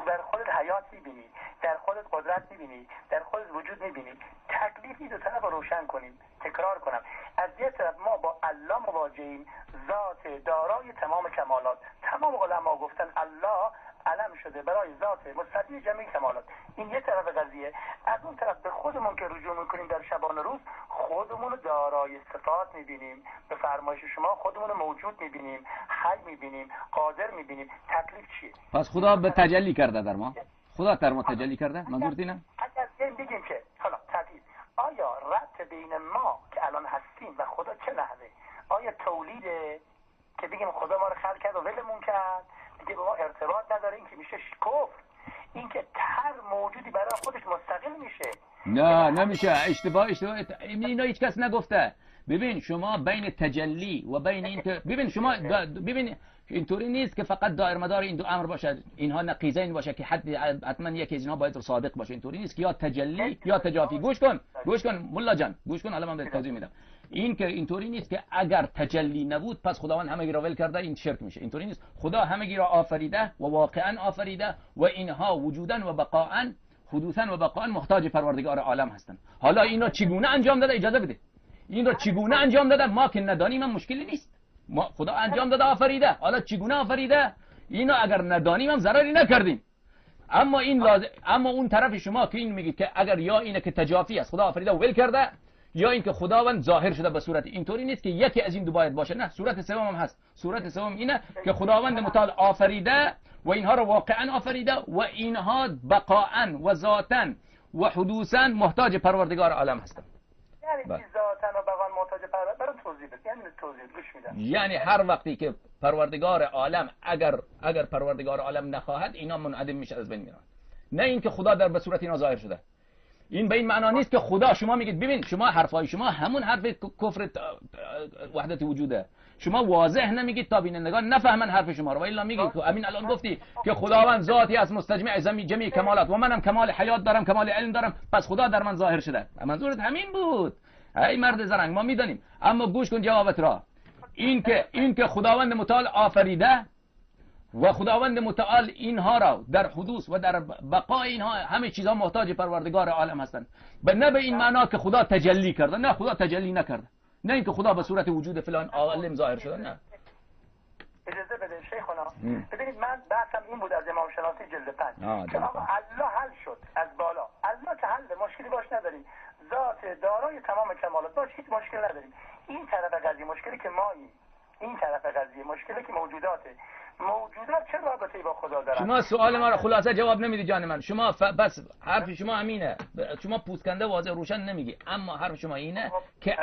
S2: در خودت حیات میبینی، در خودت قدرت میبینی، در خودت وجود میبینی. تکلیفی دو طرف رو روشن کنیم. تکرار کنم از یه طرف ما با الله مواجهیم، ذات دارای تمام کمالات. تمام علما گفتن الله علم شده برای ذات مستقیم جمعی کمالات. این یه طرف قضیه. از اون طرف به خودمون که رجوع میکنیم در شبانه روز، خودمون دارای صفات میبینیم، به فرمایش شما خودمون موجود میبینیم، حی میبینیم، قادر میبینیم. تکلیف چیه؟
S1: پس خدا به تجلی کرده در ما، خدا در ما تجلی کرده. منظورت اینه؟
S2: اگر بگیم که حالا تکلیف آیا ربط بین ما که الان هستیم و خدا چه نحوه؟ آیا تولیده که بگیم خدا ما رو خلق کرد و ولمون کرد دیگه به ما ارتباط نداره؟ این که میشه کفر. این که هر موجودی برای خودش مستقل میشه.
S1: نه نمیشه. اشتباه اینا هیچ کس نگفته. ببین شما بین تجلی و بین این که ببین شما ببین اینطوری نیست که فقط دایر مدار این دو امر باشه، اینها نقیضین باشه که حتما یکی از اینها باید صادق باشه. اینطوری نیست که یا تجلی یا تجافی. گوش کن ملا جان، گوش کن، الان من بهت توضیح میدم. این که اینطوری نیست که اگر تجلی نبود پس خداوند همگی را ول کرده، این شرک میشه. اینطوری نیست. خدا همگی را آفریده و واقعا آفریده و اینها وجودن و بقاءن، حدوثا و بقاءن محتاج پروردگار عالم هستن. حالا اینا چگونه انجام داده؟ اجازه بده. این رو چگونه انجام داده؟ ما که ندانیم هم مشکلی نیست. ما خدا انجام داده، آفریده. حالا چگونه آفریده؟ اینو اگر ندانیم هم ضرری نکردیم. اما این اما اون طرف شما که این میگید که اگر یا اینه که تجافی است، خدا آفریده و ول کرده، یا این که خداوند ظاهر شده به صورت. اینطوری نیست که یکی از این دو باید باشه. نه، صورت سوم هم هست. صورت سوم اینه که خداوند متعال آفریده و اینها رو واقعا آفریده و اینها بقاءن و ذاتن و حدوثا محتاج پروردگار عالم هستند.
S2: یعنی ذاتن و بقاءن محتاج پروردگار. توضیح بده. یعنی توضیح گوش میدم.
S1: یعنی هر وقتی که پروردگار عالم اگر پروردگار عالم نخواهد اینا منعدم میشه، از بین میرن. نه اینکه خدا در به صورت اینا ظاهر شده. این به این معنا نیست که خدا، شما میگید ببین شما حرفای شما همون حرف کفر وحدت وجوده. شما واضح نمیگید تا بینندگان نفهمن حرف شما رو. و الا میگید امین الان گفتی که خداوند ذاتی از مستجمع جمعی کمالات و منم کمال حیات دارم، کمال علم دارم، پس خدا در من ظاهر شده. منظورت همین بود. ای مرد زرنگ، ما میدانیم. اما گوش کن جوابت را. این که خداوند متعال آفریده و خداوند متعال اینها را در حدوث و در بقای اینها همه چیزها محتاج پروردگار عالم هستند. نه به این معنا که خدا تجلی کرده. نه، خدا تجلی نکرده. نه اینکه خدا به صورت وجود فلان عالم ظاهر شده. نه.
S2: اجازه بده شیخنا. ببینید من بحثم این بود از امام شناسی جلد 5 که آقا الله حل شد از بالا. الله که حل، مشکلی باش نداریم. ذات دارای تمام کمالات باش، هیچ مشکل نداریم. این طرف قضیه مشکلی که ماییم، این طرف قضیه مشکلی که موجودات چه رابطه‌ای با خدا دارن؟
S1: شما سوال ما رو خلاصه جواب نمیدی جان من. شما بس حرف شما همینه. شما پوسکنده واضح روشن نمیگی. اما حرف شما اینه که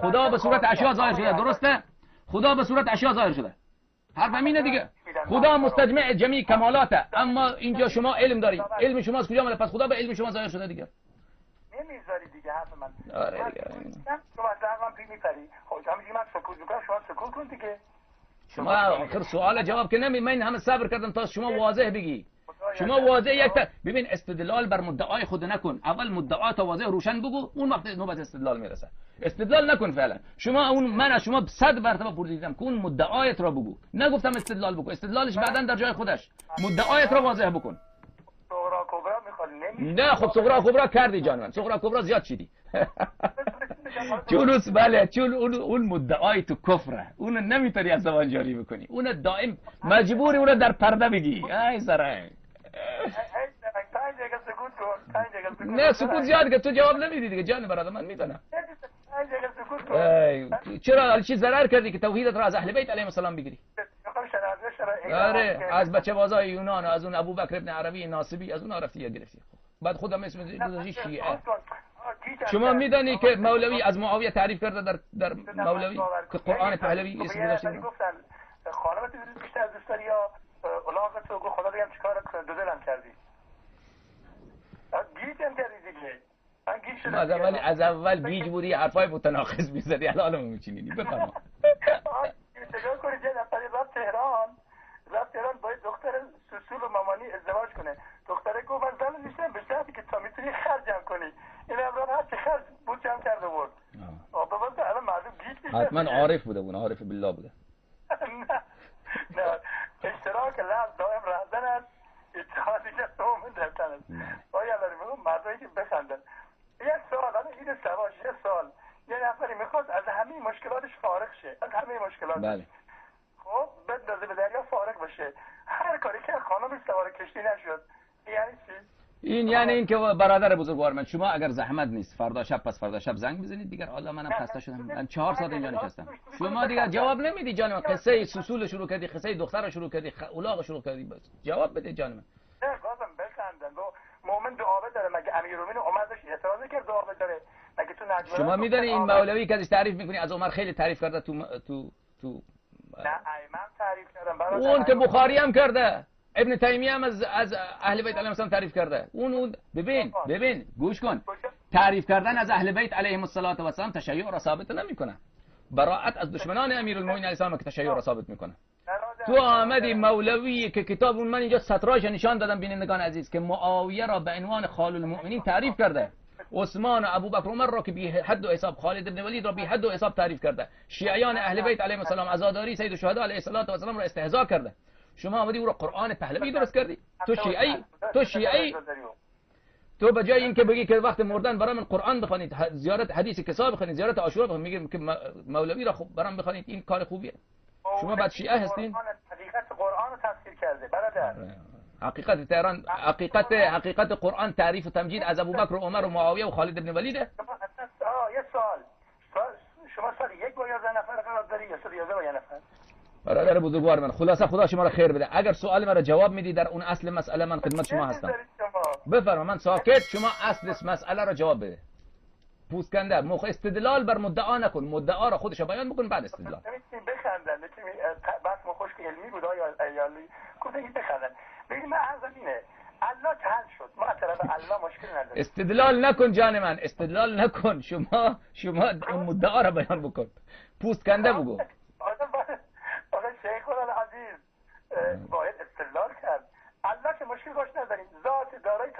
S1: خدا به صورت اشیا ظاهر شده. درسته؟ خدا به صورت اشیا ظاهر شده. حرف همینه دیگه. خدا مستجمع جمعی کمالاته. اما اینجا شما علم دارید. علم شما از کجا اومده؟ پس خدا به علم شما ظاهر شده دیگه.
S2: نمیذاری دیگه حرف من.
S1: آره دیگه.
S2: شما اصلا من میپری. خب همینجوری من سکوت میکنم، شما سکوت کن دیگه.
S1: شما آخر سوال جواب که نمی. من همه صبر کردم تا شما واضح بگی. شما واضح ببین استدلال بر مدعای خود نکن. اول مدعات واضح روشن بگو، اون وقت نوبت استدلال میرسه. استدلال نکن فعلا. من از شما 100 مرتبه پرسیدم که اون مدعایت را بگو. نگفتم استدلال بگو. استدلالش بعداً در جای خودش. مدعایت را واضح بکن.
S2: صغرا کبرا میخواد
S1: نه خب صغرا کبرا کردی جان من. صغرا کبرا زیاد چیدی. چون اون مدعای تو کفره. اون نمیتونی از زبان جاری بکنی. اون دائم مجبوری اون در پرده بگی. ای سرنگ. نه سکوت زیاد که تو جواب نمیدی دیگه جان برادر من میدونم. چرا چی ضرر کردی که توحیدت را از اهل بیت علیهم السلام بگیری؟ آره از بچه بازای یونان، از اون ابوبکر ابن عربی ناصبی، از اون رفتی یا گرفتی. بعد خودم اسم گذاشتی شیعه. شما میدانی که مولوی از معاویه تعریف کرده در مولوی که قرآن پهلوی اسم گذاشته.
S2: گفتن خانمت بیشتر دوست داری یا الاغت رو خدا بگم چیکار دو دلم کردی؟ گیجم کردی دیگه.
S1: از اول گیج بودی، حرفای متناقض میزدی، الان میچینی. بفرما.
S2: چیکار کنی جان؟ رفت تهران باید دختر سوسول و مامانی ازدواج کنه. دختره گفت من زن نیستم، به شرطی که تا میتونی خرج جمع کنی. این امران هر چه خرج بود جمع کرده بود. بابا الان معلوم گیج میشه.
S1: حتما عارف بوده، اون عارف بالله بوده.
S2: نه اشتراک لفظ دائم رهزن است، اتحادی که دوم در تن است. آیا الان مردایی که بخندن. یک سوال، این سواش یک سوال. یه نفری میخواد از همه مشکلاتش فارغ شه، از همه مشکلاتش.
S1: بله.
S2: خب بندازه به دریا فارغ بشه. هر کاری که خانم سوار کشتی نشد یعنی چی؟
S1: این یعنی این که برادر بزرگوار من، شما اگر زحمت نیست فردا شب پس فردا شب زنگ بزنید دیگر. حالا منم خسته شدم، من 4 ساعت اینجا نشستم. شما دیگر جواب نمیدی جان من. قصه سوسول شروع کردی، قصه دختر شروع کردی، اولاغ شروع کردی. بس جواب بده جان من.
S2: نه بازم بخندن. مومن دعاوه داره، مگه امیرالمومنین عمر داشت اعتراض کرد دعاوه داره؟ مگه تو نجوى
S1: شما میدونی این مولوی که ازش تعریف میکنی از عمر خیلی تعریف کرده تو
S2: نه ایمن تعریف کردم برادر.
S1: اون که بخاری هم کرده، ابن تیمیه هم از اهل بیت علیهم السلام تعریف کرده. اون ببین گوش کن، تعریف کردن از اهل بیت علیهم السلام تشیع را ثابت نمیکنه. براءت از دشمنان امیرالمومنین علیه السلام که تشیع را ثابت میکنه. تو آمدی مولوی که کتاب اون من اینجا سطراش نشان دادم بینندگان عزیز که معاویه را به عنوان خال المؤمنین تعریف کرده، عثمان و ابوبکر عمر را که بی حد و حساب، خالد بن ولید را بی حد و حساب تعریف کرده، شیعیان اهل بیت علیهم السلام عزاداری سید الشهدا علیه السلام را استهزا کرده. شما آمدی او را قرآن پهلوی درست کردی؟ تو شیعی تو به جای اینکه بگی که وقت مردن برام قرآن بخونید، زیارت حدیث کسا بخونید، زیارت عاشورا بخونید، میگه که مولوی را خوب برام بخونید، این کار خوبیه؟ شما بعد شیعه هستین؟
S2: حقیقت قرآن رو تفسیر کرده برادر.
S1: حقیقت تهران، حقیقت قرآن تعریف و تمجید از ابوبکر و عمر و معاویه و خالد بن ولیده.
S2: یه سوال شما سال یک با 11 نفر قرار داری یا سال 11 با یه نفر؟
S1: برادر بزرگوار من، خلاصه خدا شما را خیر بده. اگر سوال مرا جواب میدی در اون اصل مسئله من خدمت شما هستم. بفرما من ساکت، شما اصل مسئله را جواب بده. پوست کنده موقع استدلال بر مدعا نکن، مدعا را خودش بیان بکن بعد استدلال.
S2: بخندن بس ما خوش علمی بود یا ایالی گفتن بخندن. ببین من عرضم اینه الله که حل شد، ما طرف الله مشکل نداره.
S1: استدلال نکن جان من، استدلال نکن. شما اون مدعا را بیان بکن، پوست کنده بگو.
S2: آقا شیخ العزیز باید استدلال کرد. الله که مشکل باش نداریم، ذات دارای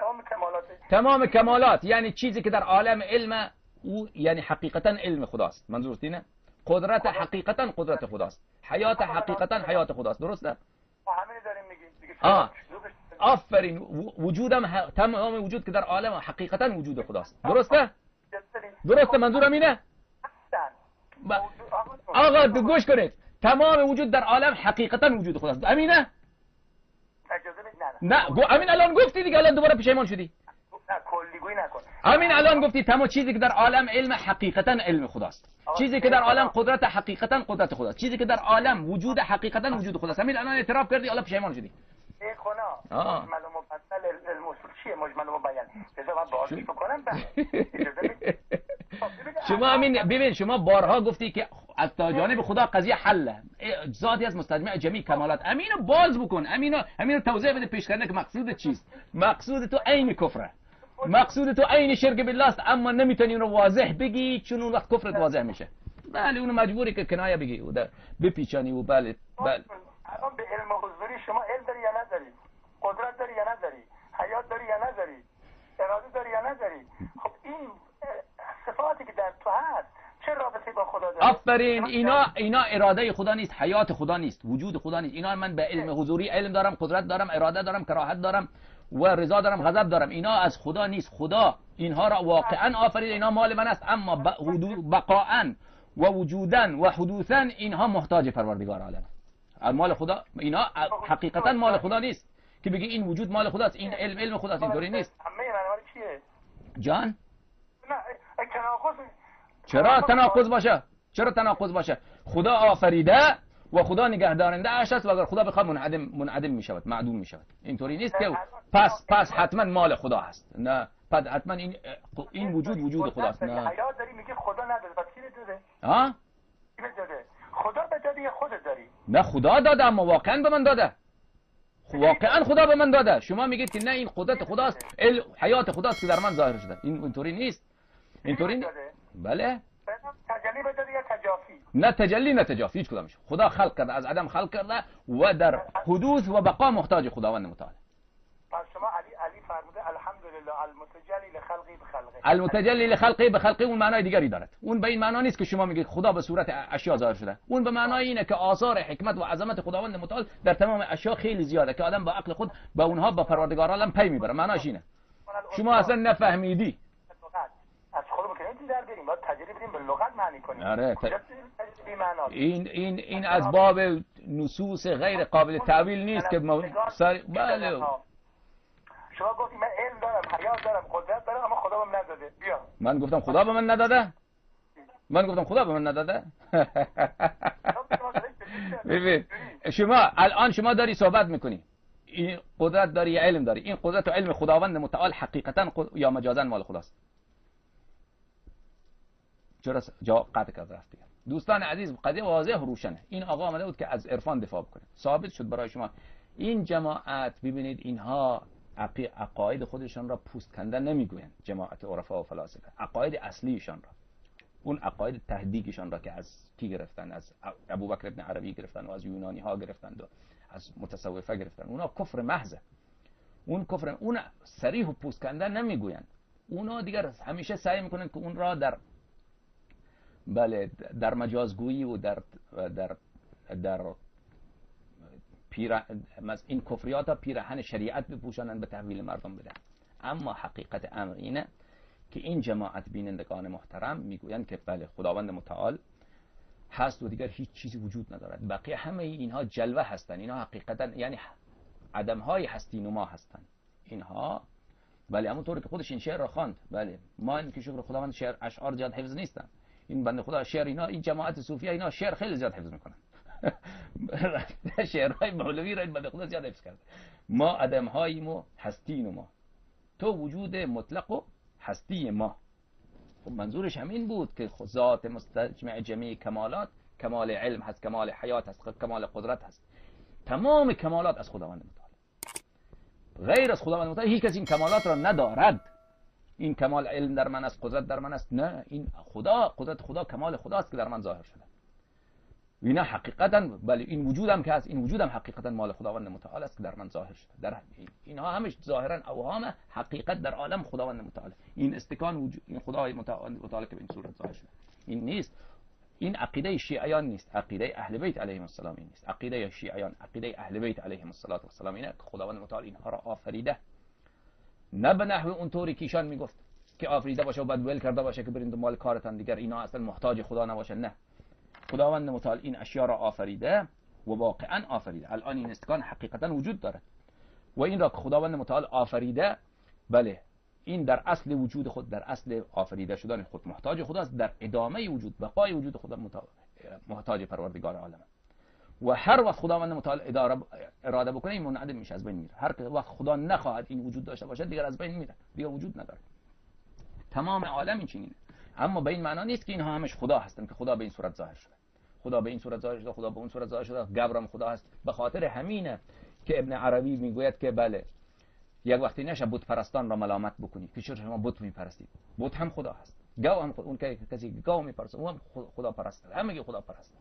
S2: تمام
S1: کمالات یعنی چیزی که در عالم علم او یعنی حقیقتا علم خداست. منظورت اینه؟ قدرت حقیقتا قدرت خداست، حیات حقیقتا حیات خداست. درسته؟
S2: همین داریم میگیم.
S1: آفرین. وجودم تمام وجود که در عالم حقیقتا وجود خداست. درسته؟ منظورم اینه؟ آقا گوش کنید، تمام وجود در عالم حقیقتا وجود خداست. امینه؟ نه امین الان گفتی دیگه، الان دوباره پشیمان شدی.
S2: نه کلیگویی نکن.
S1: امین الان گفتی تمام چیزی که در عالم علم حقیقتا علم خداست، چیزی که در عالم قدرت حقیقتا قدرت خداست، چیزی که در عالم وجود حقیقتا وجود خداست. امین الان اعتراف کردی، الان پشیمان شدی.
S2: مجمل و مفصل الموصول چیه؟ مجمل و بیان. بذار من بازش بکنم
S1: شما امین ببین، شما بارها گفتی که از جانب خدا قضیه حله، ذاتی از مستجمع جمیع کمالات. امینو باز بکن، امینو توضیح بده پیش کرده که مقصود چیست. مقصود تو عین کفره، مقصود تو عین شرک بالله است، اما نمیتونی اون رو واضح بگی چون اون وقت کفرت واضح میشه. بله اونو مجبوری که کنایه بگی و بپیچانی و بله.
S2: الان به علم حضوری شما علم داری یا نداری؟ قدرت داری یا نداری؟ حیات داری یا نداری؟ اراده داری یا نداری؟ خب این صفاتی که در تو هست چه رابطه با خدا داره؟
S1: آفرین. اینا اراده خدا نیست، حیات خدا نیست، وجود خدا نیست. اینا من به علم حضوری علم دارم، قدرت دارم، اراده دارم، کراهت دارم و رضا دارم، غضب دارم. اینا از خدا نیست. خدا اینها را واقعا آفرید، اینا مال من است، اما بقاءً و وجوداً و حدوثاً اینها محتاج پروردگار عالم. مال خدا اینا حقیقتا مال خدا نیست که بگی این وجود مال خداست، این علم خداست. اینطوری نیست.
S2: همه منوال چیه؟
S1: جان؟
S2: نه تناقض.
S1: چرا تناقض باشه؟ خدا آفریده و خدا نگهدارنده اش است و اگر خدا بخواد منعدم می شود، معدوم می شود. اینطوری نیست که پس حتما مال خدا هست. نه پس حتما این وجود خداست. نه
S2: حیات داری میگه خدا نداره، پس کی داده؟
S1: ها؟
S2: کی داده؟ خدا به داده یا خودت داری؟
S1: نه خدا داده، اما واقعا به من داده. واقعا خدا به من داده. شما میگید که نه این قدرت خداست، حیات خداست که در من ظاهر شده. اینطوری نیست. اینطوری نیست. بله
S2: تجلی به داده یا تجافی؟
S1: نه تجلی نه تجافی، هیچ کدامش. خدا خلق کرده، از عدم خلق کرده و در حدوث و بقا محتاج خداوند متعال.
S2: پس شما علی فرموده الحمدلله المتجلی لخلقی بخلقه.
S1: المتجلی لخلقی بخلقه اون معنای دیگری دارد. اون به این معنا نیست که شما میگید خدا به صورت اشیا ظاهر شده. اون به معنای اینه که آثار حکمت و عظمت خداوند متعال در تمام اشیا خیلی زیاده که آدم با عقل خود با اونها با پروردگار عالم پی میبره. معناش اینه. شما اصلا نفهمیدی.
S2: از خودمون که نمیتونیم در بریم، باید تجربه بدیم، به لغت معنی کنیم.
S1: آره این از باب نصوص غیر قابل تعویل نیست که بله.
S2: شما گفتی من علم دارم، حیات دارم، قدرت دارم، اما خدا بهم نداده. بیا.
S1: من گفتم خدا به من نداده؟ من گفتم خدا به من نداده؟ ببین شما الان شما داری صحبت میکنی، این قدرت داری یا علم داری، این قدرت و علم خداوند متعال حقیقتا یا مجازا مال خداست؟ چرا جواب قطع کرد رفت دیگه. دوستان عزیز قضیه واضح و روشنه. این آقا آمده بود که از عرفان دفاع بکنه، ثابت شد برای شما. این جماعت ببینید اینها عقاید خودشان را پوست کندن نمیگویند. جماعت عرفا و فلاسفه عقاید اصلیشان را، اون عقاید تهدیگشان را که از کی گرفتن، از ابوبکر ابن عربی گرفتن و از یونانی ها گرفتن و از متصوفه گرفتن، اونا کفر محض. اون کفر، اون صریح و پوست کندن نمیگویند. اونا دیگر همیشه سعی میکنن که اون را در در مجازگویی و در این کفریات ها پیرهن شریعت بپوشانند، به تحویل مردم بدن. اما حقیقت امر اینه که این جماعت بینندگان محترم میگویند که بله خداوند متعال هست و دیگر هیچ چیزی وجود ندارد. بقیه همه اینها جلوه هستند، اینها حقیقتا یعنی عدم های هستی نما هستند اینها. بله همونطوری که خودش این شعر را خواند، بله ما این که شکر خداوند شعر اشعار زیاد حفظ نیستن. این بنده خدا شعر اینا، این جماعت صوفیه اینا شعر خیلی زیاد حفظ میکنن. شعرهای مولوی را این بنده خدا زیاد حفظ کرده. ما عدم هاییم و هستیم ما، تو وجود مطلق و هستی ما. خب منظورش همین بود که ذات مستجمع جمیع کمالات، کمال علم هست، کمال حیات هست، کمال قدرت هست. تمام کمالات از خداوند متعال، غیر از خداوند متعال هیچ کسی این کمالات را ندارد. این کمال علم در من است، قدرت در من است، نه، این خدا، قدرت خدا، کمال خداست که در من ظاهر شده. اینا حقیقتا بله این وجودم که هست، این وجودم حقیقتا مال خداوند متعال است که در من ظاهر شده. در اینها همش ظاهرا اوهام، حقیقت در عالم خداوند متعال. این استکان وجود این خدای متعال که به این صورت ظاهر شده این نیست. این عقیده شیعیان نیست، عقیده اهل بیت علیهم السلام این نیست. عقیده شیعیان، عقیده اهل بیت علیهم السلام اینه که خداوند متعال اینها را آفریده، نه به نحو اونطوری که ایشان میگفت که آفریده باشه و بعد ول کرده باشه که برین دنبال کارتان دیگر، اینا اصلا محتاج خدا نباشه. نه، خداوند متعال این اشیا را آفریده و واقعا آفریده. الان این استکان حقیقتا وجود دارد و این را که خداوند متعال آفریده، بله این در اصل وجود خود، در اصل آفریده شدن خود محتاج خداست، در ادامه وجود، بقای وجود خدا محتاج پروردگار عالم. و هر وقت خداوند متعال اراده بکنه این منعدم میشه، از بین میره. هر وقت خدا نخواهد این وجود داشته باشه دیگر از بین میره، دیگر وجود نداره. تمام عالم این چنینه. اما به این معنا نیست که اینها همش خدا هستن که خدا به این صورت ظاهر شده، خدا به این صورت ظاهر شده، خدا به اون صورت ظاهر شده، گبرم خدا هست. به خاطر همینه که ابن عربی میگوید که بله یک وقتی نشه بت پرستان را ملامت بکنی که چرا شما بت میپرستید. بت هم خدا هست، گاو هم خدا. اون که کسی گاو میپرسته اون هم خدا پرست، همه خدا پرست.